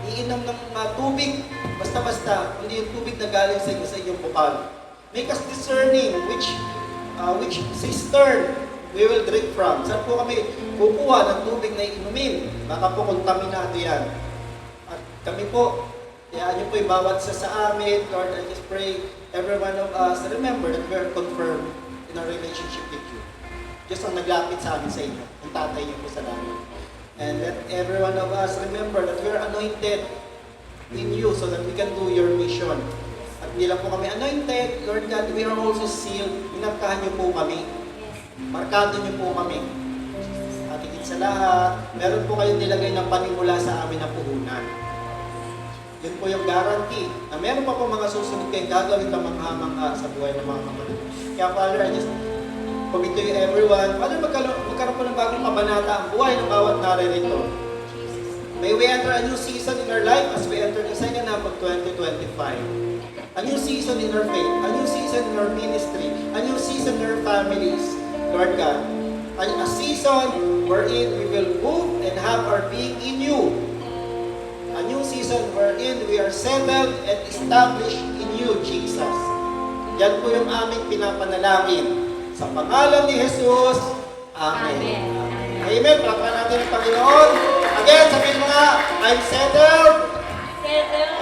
iinom ng tubig, basta-basta, hindi yung tubig na galing sa inyong bukal. Make us discerning which cistern we will drink from. Saan po kami kukuha ng tubig na iinumin? Baka po kontaminado yan. At kami po, kaya niyo po yung bawat sa amin, Lord, I just pray every one of us, remember that we are confirmed in our relationship with you. Diyos ang naglapit sa amin sa inyo, ang tatay niyo po sa langit. And let every one of us remember that we are anointed in you so that we can do your mission. At hindi lang po kami anointed, Lord God, we are also sealed. Minarkahan niyo po kami. Markado niyo po kami. At higit sa lahat, meron po kayong nilagay ng panimula sa amin na puhunan. Yun po yung guarantee na meron pa po mga susunod kayong gagawin na mangha-mangha sa buhay ng mga kapatid. Kaya Father, I just commit to you everyone. Father, magkaroon po ng bagong kabanata ang buhay ng bawat naririto. May we enter a new season in our life as we enter the second half of 2025. A new season in our faith, a new season in our ministry, a new season in our families, Lord God. A season wherein we will move and have our being in you. A new season wherein we are settled and established in you, Jesus. Yan po yung aming pinapanalangin. Sa pangalan ni Jesus, Amen. Amen. Amen. Palapakan natin ang Panginoon. Again, sabihin mo nga, I'm settled. Settle